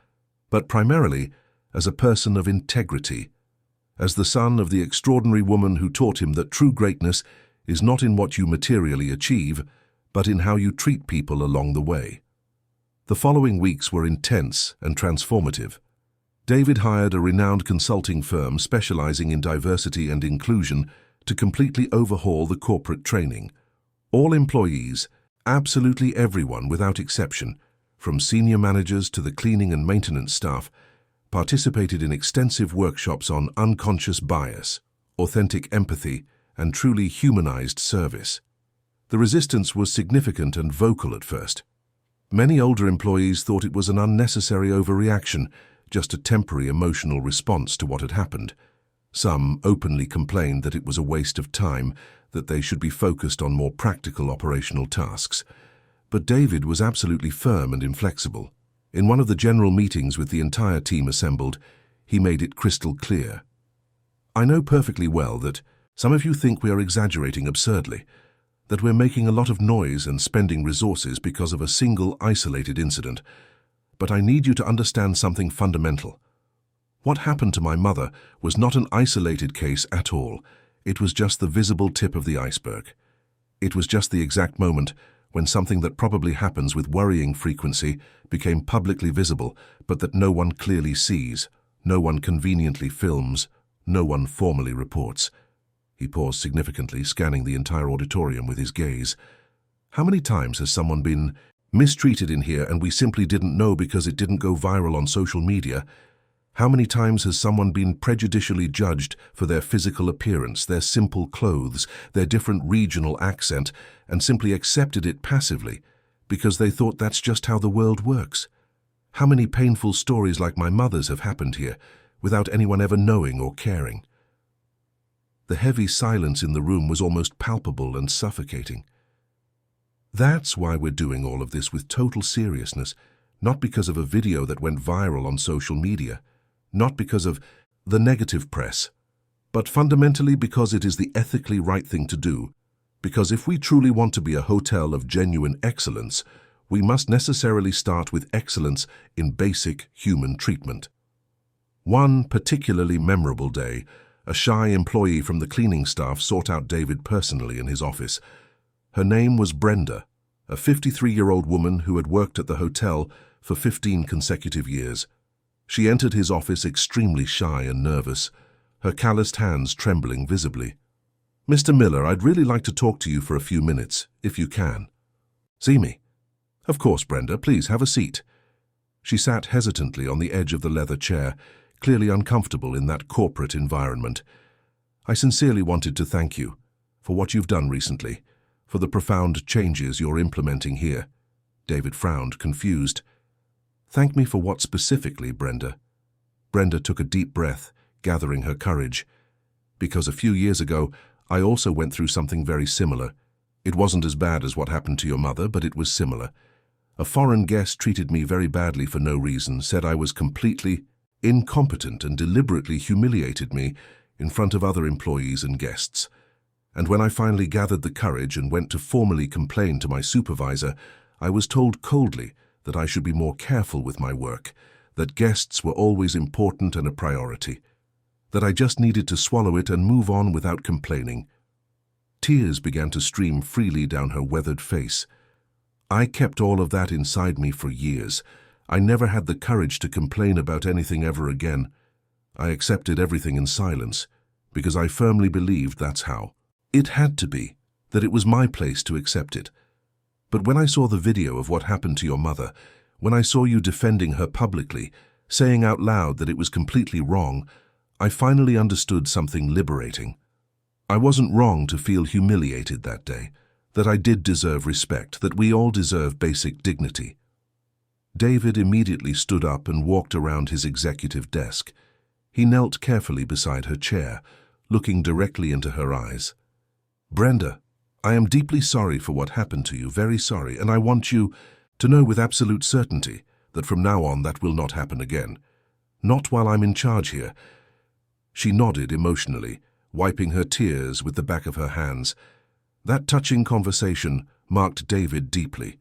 but primarily as a person of integrity, as the son of the extraordinary woman who taught him that true greatness is not in what you materially achieve, but in how you treat people along the way. The following weeks were intense and transformative. David hired a renowned consulting firm specializing in diversity and inclusion to completely overhaul the corporate training. All employees, absolutely everyone without exception, from senior managers to the cleaning and maintenance staff, participated in extensive workshops on unconscious bias, authentic empathy, and truly humanized service. The resistance was significant and vocal at first. Many older employees thought it was an unnecessary overreaction, just a temporary emotional response to what had happened. Some openly complained that it was a waste of time, that they should be focused on more practical operational tasks. But David was absolutely firm and inflexible. In one of the general meetings with the entire team assembled, he made it crystal clear. "I know perfectly well that some of you think we are exaggerating absurdly, that we're making a lot of noise and spending resources because of a single isolated incident. But I need you to understand something fundamental. What happened to my mother was not an isolated case at all. It was just the visible tip of the iceberg. It was just the exact moment when something that probably happens with worrying frequency became publicly visible, but that no one clearly sees, no one conveniently films, no one formally reports." He paused significantly, scanning the entire auditorium with his gaze. "How many times has someone been mistreated in here and we simply didn't know because it didn't go viral on social media? How many times has someone been prejudicially judged for their physical appearance, their simple clothes, their different regional accent, and simply accepted it passively because they thought that's just how the world works? How many painful stories like my mother's have happened here without anyone ever knowing or caring? The heavy silence in the room was almost palpable and suffocating. That's why we're doing all of this with total seriousness, not because of a video that went viral on social media, not because of the negative press, but fundamentally because it is the ethically right thing to do. Because if we truly want to be a hotel of genuine excellence, we must necessarily start with excellence in basic human treatment. One particularly memorable day, a shy employee from the cleaning staff sought out David personally in his office. Her name was Brenda, a 53-year-old woman who had worked at the hotel for 15 consecutive years. She entered his office extremely shy and nervous, her calloused hands trembling visibly. "Mr. Miller, I'd really like to talk to you for a few minutes, if you can." "See me?" "Of course, Brenda. Please have a seat." She sat hesitantly on the edge of the leather chair, clearly uncomfortable in that corporate environment. "I sincerely wanted to thank you for what you've done recently, for the profound changes you're implementing here." David frowned, confused. "Thank me for what specifically, Brenda?" Brenda took a deep breath, gathering her courage. "Because a few years ago, I also went through something very similar. It wasn't as bad as what happened to your mother, but it was similar. A foreign guest treated me very badly for no reason, said I was completely incompetent and deliberately humiliated me in front of other employees and guests. And when I finally gathered the courage and went to formally complain to my supervisor, I was told coldly that I should be more careful with my work, that guests were always important and a priority, that I just needed to swallow it and move on without complaining." Tears began to stream freely down her weathered face. "I kept all of that inside me for years. I never had the courage to complain about anything ever again. I accepted everything in silence, because I firmly believed that's how it had to be, that it was my place to accept it. But when I saw the video of what happened to your mother, when I saw you defending her publicly, saying out loud that it was completely wrong, I finally understood something liberating. I wasn't wrong to feel humiliated that day, that I did deserve respect, that we all deserve basic dignity." David immediately stood up and walked around his executive desk. He knelt carefully beside her chair, looking directly into her eyes. "Brenda, I am deeply sorry for what happened to you, very sorry, and I want you to know with absolute certainty that from now on that will not happen again. Not while I'm in charge here." She nodded emotionally, wiping her tears with the back of her hands. That touching conversation marked David deeply.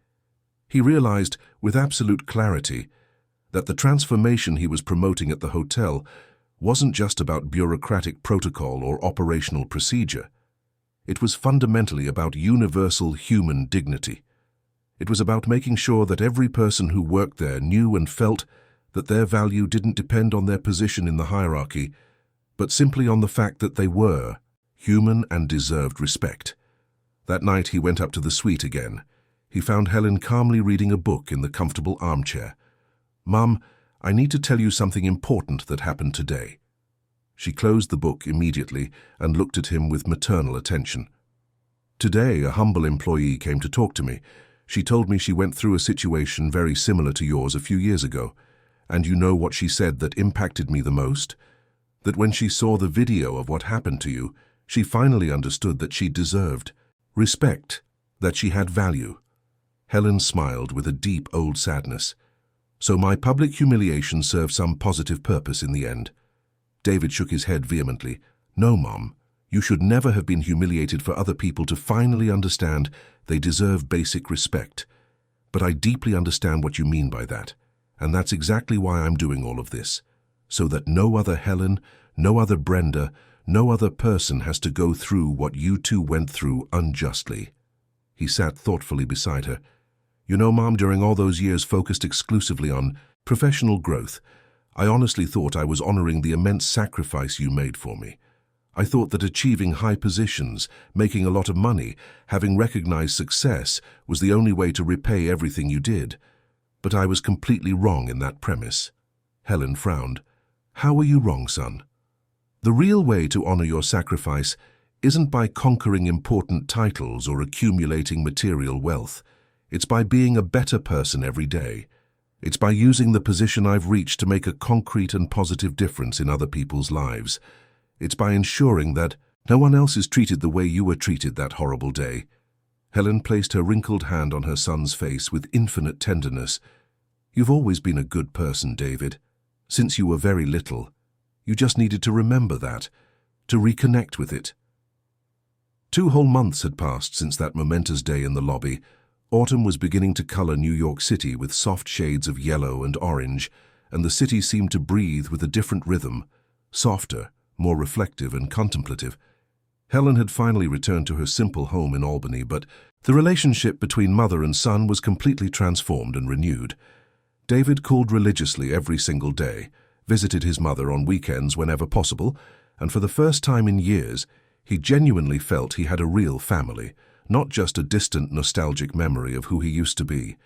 He realized with absolute clarity that the transformation he was promoting at the hotel wasn't just about bureaucratic protocol or operational procedure. It was fundamentally about universal human dignity. It was about making sure that every person who worked there knew and felt that their value didn't depend on their position in the hierarchy, but simply on the fact that they were human and deserved respect. That night he went up to the suite again. He found Helen calmly reading a book in the comfortable armchair. "Mum, I need to tell you something important that happened today." She closed the book immediately and looked at him with maternal attention. "Today, a humble employee came to talk to me. She told me she went through a situation very similar to yours a few years ago. And you know what she said that impacted me the most? That when she saw the video of what happened to you, she finally understood that she deserved respect, that she had value." Helen smiled with a deep old sadness. "So my public humiliation served some positive purpose in the end." David shook his head vehemently. "No, Mom. You should never have been humiliated for other people to finally understand they deserve basic respect. But I deeply understand what you mean by that, and that's exactly why I'm doing all of this, so that no other Helen, no other Brenda, no other person has to go through what you two went through unjustly." He sat thoughtfully beside her. "You know, Mom, during all those years focused exclusively on professional growth, I honestly thought I was honoring the immense sacrifice you made for me. I thought that achieving high positions, making a lot of money, having recognized success was the only way to repay everything you did. But I was completely wrong in that premise." Helen frowned. "How are you wrong, son? The real way to honor your sacrifice isn't by conquering important titles or accumulating material wealth. It's by being a better person every day. It's by using the position I've reached to make a concrete and positive difference in other people's lives. It's by ensuring that no one else is treated the way you were treated that horrible day." Helen placed her wrinkled hand on her son's face with infinite tenderness. "You've always been a good person, David. Since you were very little. You just needed to remember that, to reconnect with it." 2 whole months had passed since that momentous day in the lobby. Autumn was beginning to color New York City with soft shades of yellow and orange, and the city seemed to breathe with a different rhythm, softer, more reflective and contemplative. Helen had finally returned to her simple home in Albany, but the relationship between mother and son was completely transformed and renewed. David called religiously every single day, visited his mother on weekends whenever possible, and for the first time in years, he genuinely felt he had a real family, not just a distant nostalgic memory of who he used to be.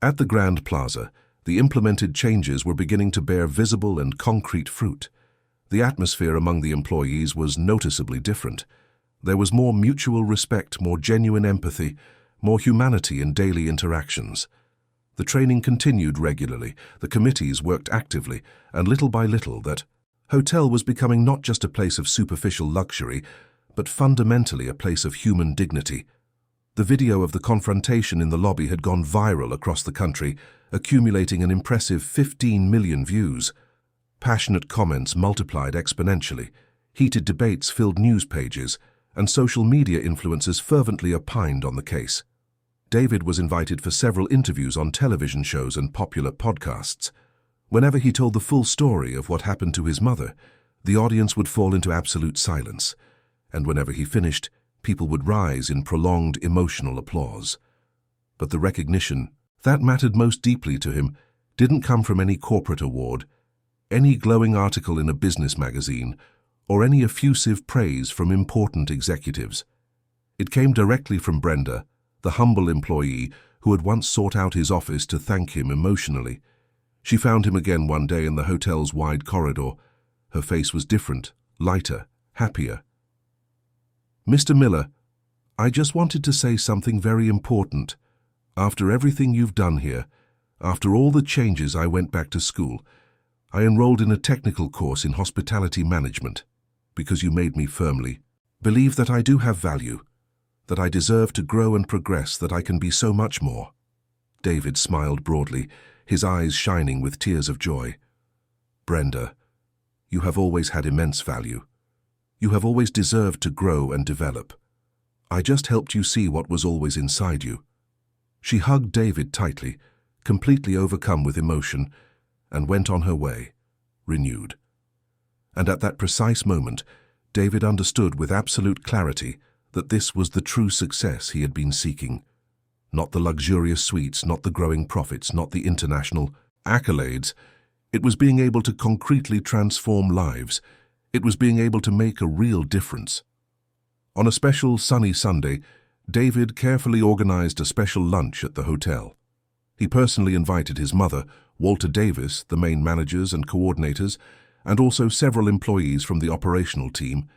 At the Grand Plaza, the implemented changes were beginning to bear visible and concrete fruit. The atmosphere among the employees was noticeably different. There was more mutual respect, more genuine empathy, more humanity in daily interactions. The training continued regularly, the committees worked actively, and little by little that hotel was becoming not just a place of superficial luxury, but fundamentally a place of human dignity. The video of the confrontation in the lobby had gone viral across the country, accumulating an impressive 15 million views. Passionate comments multiplied exponentially, heated debates filled news pages, and social media influencers fervently opined on the case. David was invited for several interviews on television shows and popular podcasts. Whenever he told the full story of what happened to his mother, the audience would fall into absolute silence, and whenever he finished, people would rise in prolonged emotional applause. But the recognition that mattered most deeply to him didn't come from any corporate award, any glowing article in a business magazine, or any effusive praise from important executives. It came directly from Brenda, the humble employee who had once sought out his office to thank him emotionally. She found him again one day in the hotel's wide corridor. Her face was different, lighter, happier. "Mr. Miller, I just wanted to say something very important. After everything you've done here, after all the changes, I went back to school. I enrolled in a technical course in hospitality management, because you made me firmly believe that I do have value, that I deserve to grow and progress, that I can be so much more." David smiled broadly, his eyes shining with tears of joy. "Brenda, you have always had immense value. You have always deserved to grow and develop. I just helped you see what was always inside you." She hugged David tightly, completely overcome with emotion, and went on her way, renewed. And at that precise moment, David understood with absolute clarity that this was the true success he had been seeking. Not the luxurious suites, not the growing profits, not the international accolades. It was being able to concretely transform lives. It was being able to make a real difference. On a special sunny Sunday, David carefully organized a special lunch at the hotel. He personally invited his mother, Walter Davis, the main managers and coordinators, and also several employees from the operational team,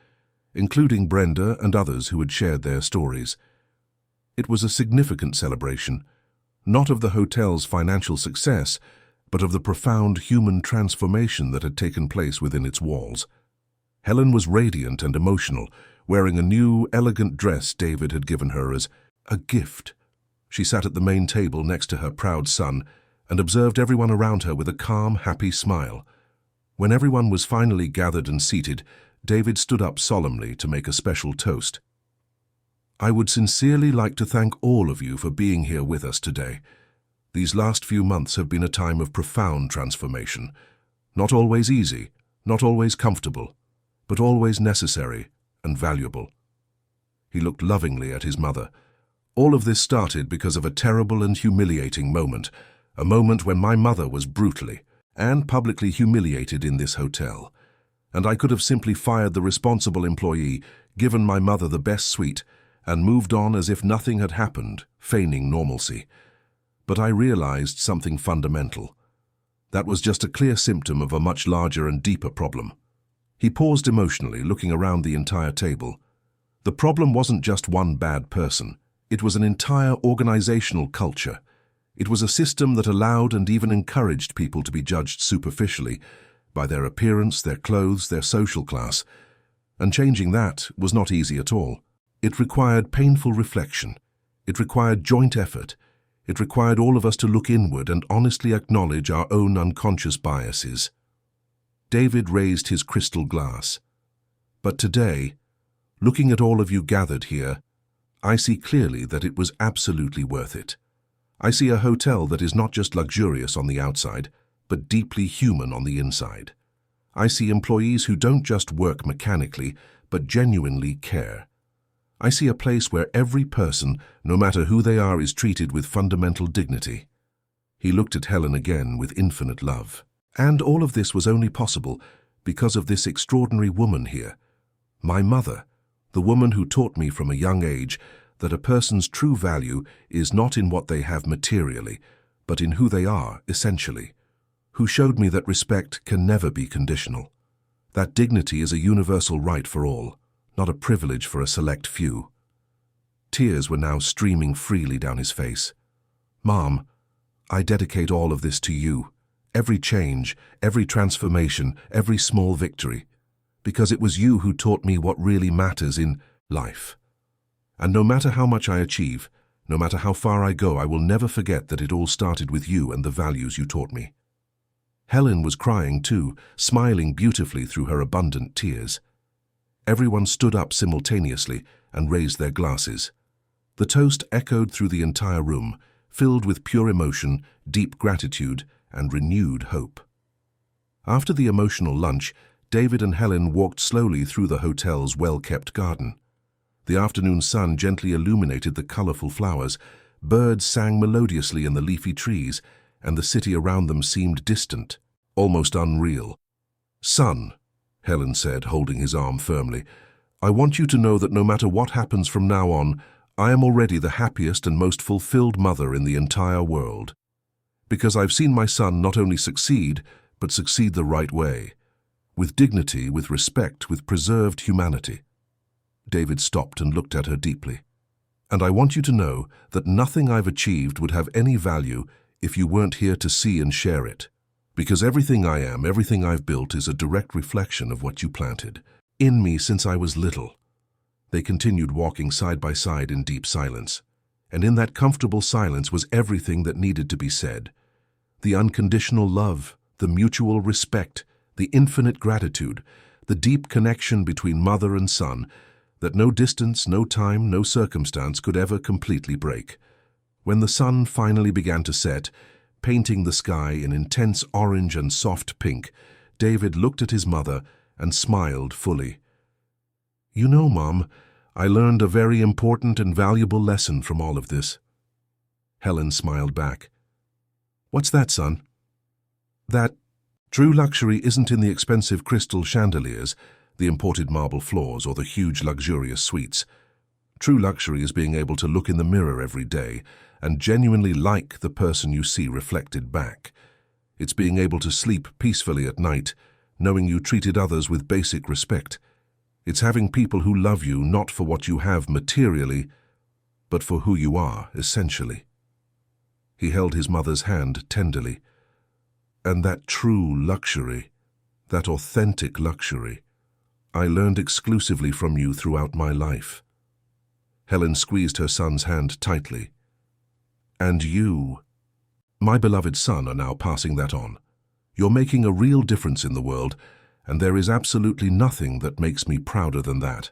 including Brenda and others who had shared their stories. It was a significant celebration, not of the hotel's financial success, but of the profound human transformation that had taken place within its walls. Helen was radiant and emotional, wearing a new, elegant dress David had given her as a gift. She sat at the main table next to her proud son and observed everyone around her with a calm, happy smile. When everyone was finally gathered and seated, David stood up solemnly to make a special toast. "I would sincerely like to thank all of you for being here with us today. These last few months have been a time of profound transformation. Not always easy, not always comfortable, but always necessary and valuable." He looked lovingly at his mother. "All of this started because of a terrible and humiliating moment, a moment when my mother was brutally and publicly humiliated in this hotel. And I could have simply fired the responsible employee, given my mother the best suite, and moved on as if nothing had happened, feigning normalcy. But I realized something fundamental. That was just a clear symptom of a much larger and deeper problem. He paused emotionally, looking around the entire table. The problem wasn't just one bad person. It was an entire organizational culture. It was a system that allowed and even encouraged people to be judged superficially by their appearance, their clothes, their social class. And changing that was not easy at all. It required painful reflection. It required joint effort. It required all of us to look inward and honestly acknowledge our own unconscious biases. David raised his crystal glass. But today, looking at all of you gathered here, I see clearly that it was absolutely worth it. I see a hotel that is not just luxurious on the outside, but deeply human on the inside. I see employees who don't just work mechanically, but genuinely care. I see a place where every person, no matter who they are, is treated with fundamental dignity. He looked at Helen again with infinite love. And all of this was only possible because of this extraordinary woman here. My mother, the woman who taught me from a young age that a person's true value is not in what they have materially, but in who they are essentially. Who showed me that respect can never be conditional. That dignity is a universal right for all, not a privilege for a select few. Tears were now streaming freely down his face. Mom, I dedicate all of this to you. Every change, every transformation, every small victory. Because it was you who taught me what really matters in life. And no matter how much I achieve, no matter how far I go, I will never forget that it all started with you and the values you taught me. Helen was crying too, smiling beautifully through her abundant tears. Everyone stood up simultaneously and raised their glasses. The toast echoed through the entire room, filled with pure emotion, deep gratitude, and renewed hope. After the emotional lunch, David and Helen walked slowly through the hotel's well-kept garden. The afternoon sun gently illuminated the colorful flowers, birds sang melodiously in the leafy trees, and the city around them seemed distant, almost unreal. Son, Helen said, holding his arm firmly, I want you to know that no matter what happens from now on, I am already the happiest and most fulfilled mother in the entire world. Because I've seen my son not only succeed, but succeed the right way. With dignity, with respect, with preserved humanity. David stopped and looked at her deeply. And I want you to know that nothing I've achieved would have any value if you weren't here to see and share it. Because everything I am, everything I've built is a direct reflection of what you planted in me since I was little. They continued walking side by side in deep silence. And in that comfortable silence was everything that needed to be said. The unconditional love, the mutual respect, the infinite gratitude, the deep connection between mother and son that no distance, no time, no circumstance could ever completely break. When the sun finally began to set, painting the sky in intense orange and soft pink, David looked at his mother and smiled fully. You know, Mom, I learned a very important and valuable lesson from all of this. Helen smiled back. What's that, son? That true luxury isn't in the expensive crystal chandeliers, the imported marble floors, or the huge luxurious suites. True luxury is being able to look in the mirror every day and genuinely like the person you see reflected back. It's being able to sleep peacefully at night, knowing you treated others with basic respect. It's having people who love you not for what you have materially, but for who you are essentially. He held his mother's hand tenderly. And that true luxury, that authentic luxury, I learned exclusively from you throughout my life. Helen squeezed her son's hand tightly. And you, my beloved son, are now passing that on. You're making a real difference in the world, and there is absolutely nothing that makes me prouder than that.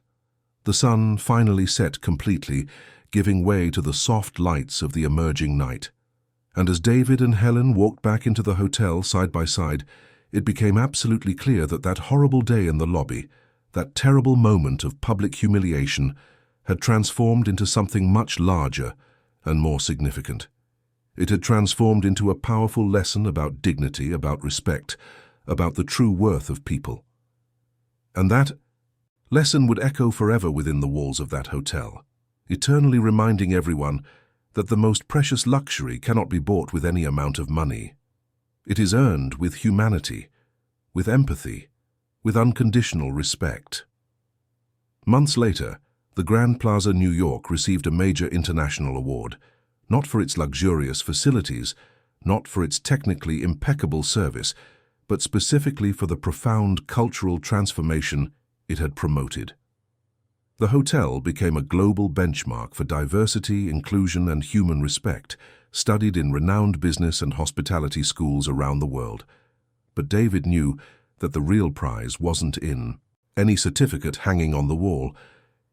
The sun finally set completely, giving way to the soft lights of the emerging night. And as David and Helen walked back into the hotel side by side, it became absolutely clear that that horrible day in the lobby, that terrible moment of public humiliation, had transformed into something much larger and more significant. It had transformed into a powerful lesson about dignity, about respect, about the true worth of people. And that lesson would echo forever within the walls of that hotel, eternally reminding everyone that the most precious luxury cannot be bought with any amount of money. It is earned with humanity, with empathy, with unconditional respect. Months later, the Grand Plaza New York received a major international award, not for its luxurious facilities, not for its technically impeccable service, but specifically for the profound cultural transformation it had promoted. The hotel became a global benchmark for diversity, inclusion, and human respect, studied in renowned business and hospitality schools around the world. But David knew that the real prize wasn't in any certificate hanging on the wall.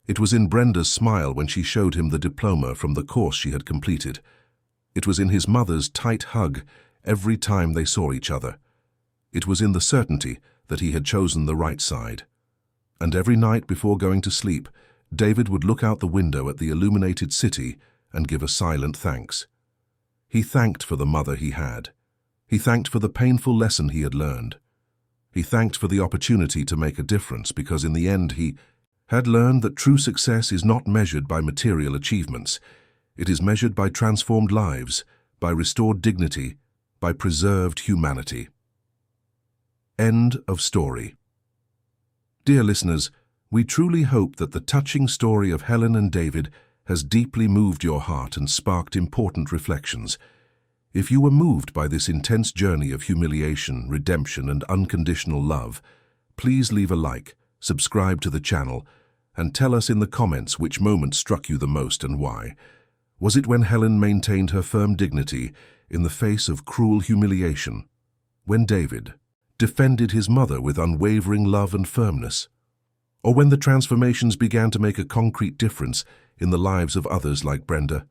It was in Brenda's smile when she showed him the diploma from the course she had completed. It was in his mother's tight hug every time they saw each other. It was in the certainty that he had chosen the right side. And every night before going to sleep, David would look out the window at the illuminated city and give a silent thanks. He thanked for the mother he had. He thanked for the painful lesson he had learned. He thanked for the opportunity to make a difference because in the end he had learned that true success is not measured by material achievements. It is measured by transformed lives, by restored dignity, by preserved humanity. End of story. Dear listeners, we truly hope that the touching story of Helen and David has deeply moved your heart and sparked important reflections. If you were moved by this intense journey of humiliation, redemption, and unconditional love, please leave a like, subscribe to the channel, and tell us in the comments which moment struck you the most and why. Was it when Helen maintained her firm dignity in the face of cruel humiliation? When David defended his mother with unwavering love and firmness? Or when the transformations began to make a concrete difference in the lives of others like Brenda?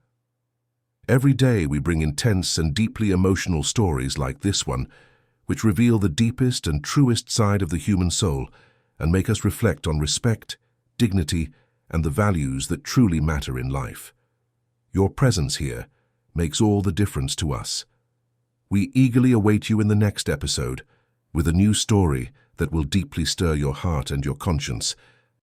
Every day we bring intense and deeply emotional stories like this one, which reveal the deepest and truest side of the human soul and make us reflect on respect, dignity, and the values that truly matter in life. Your presence here makes all the difference to us. We eagerly await you in the next episode with a new story that will deeply stir your heart and your conscience.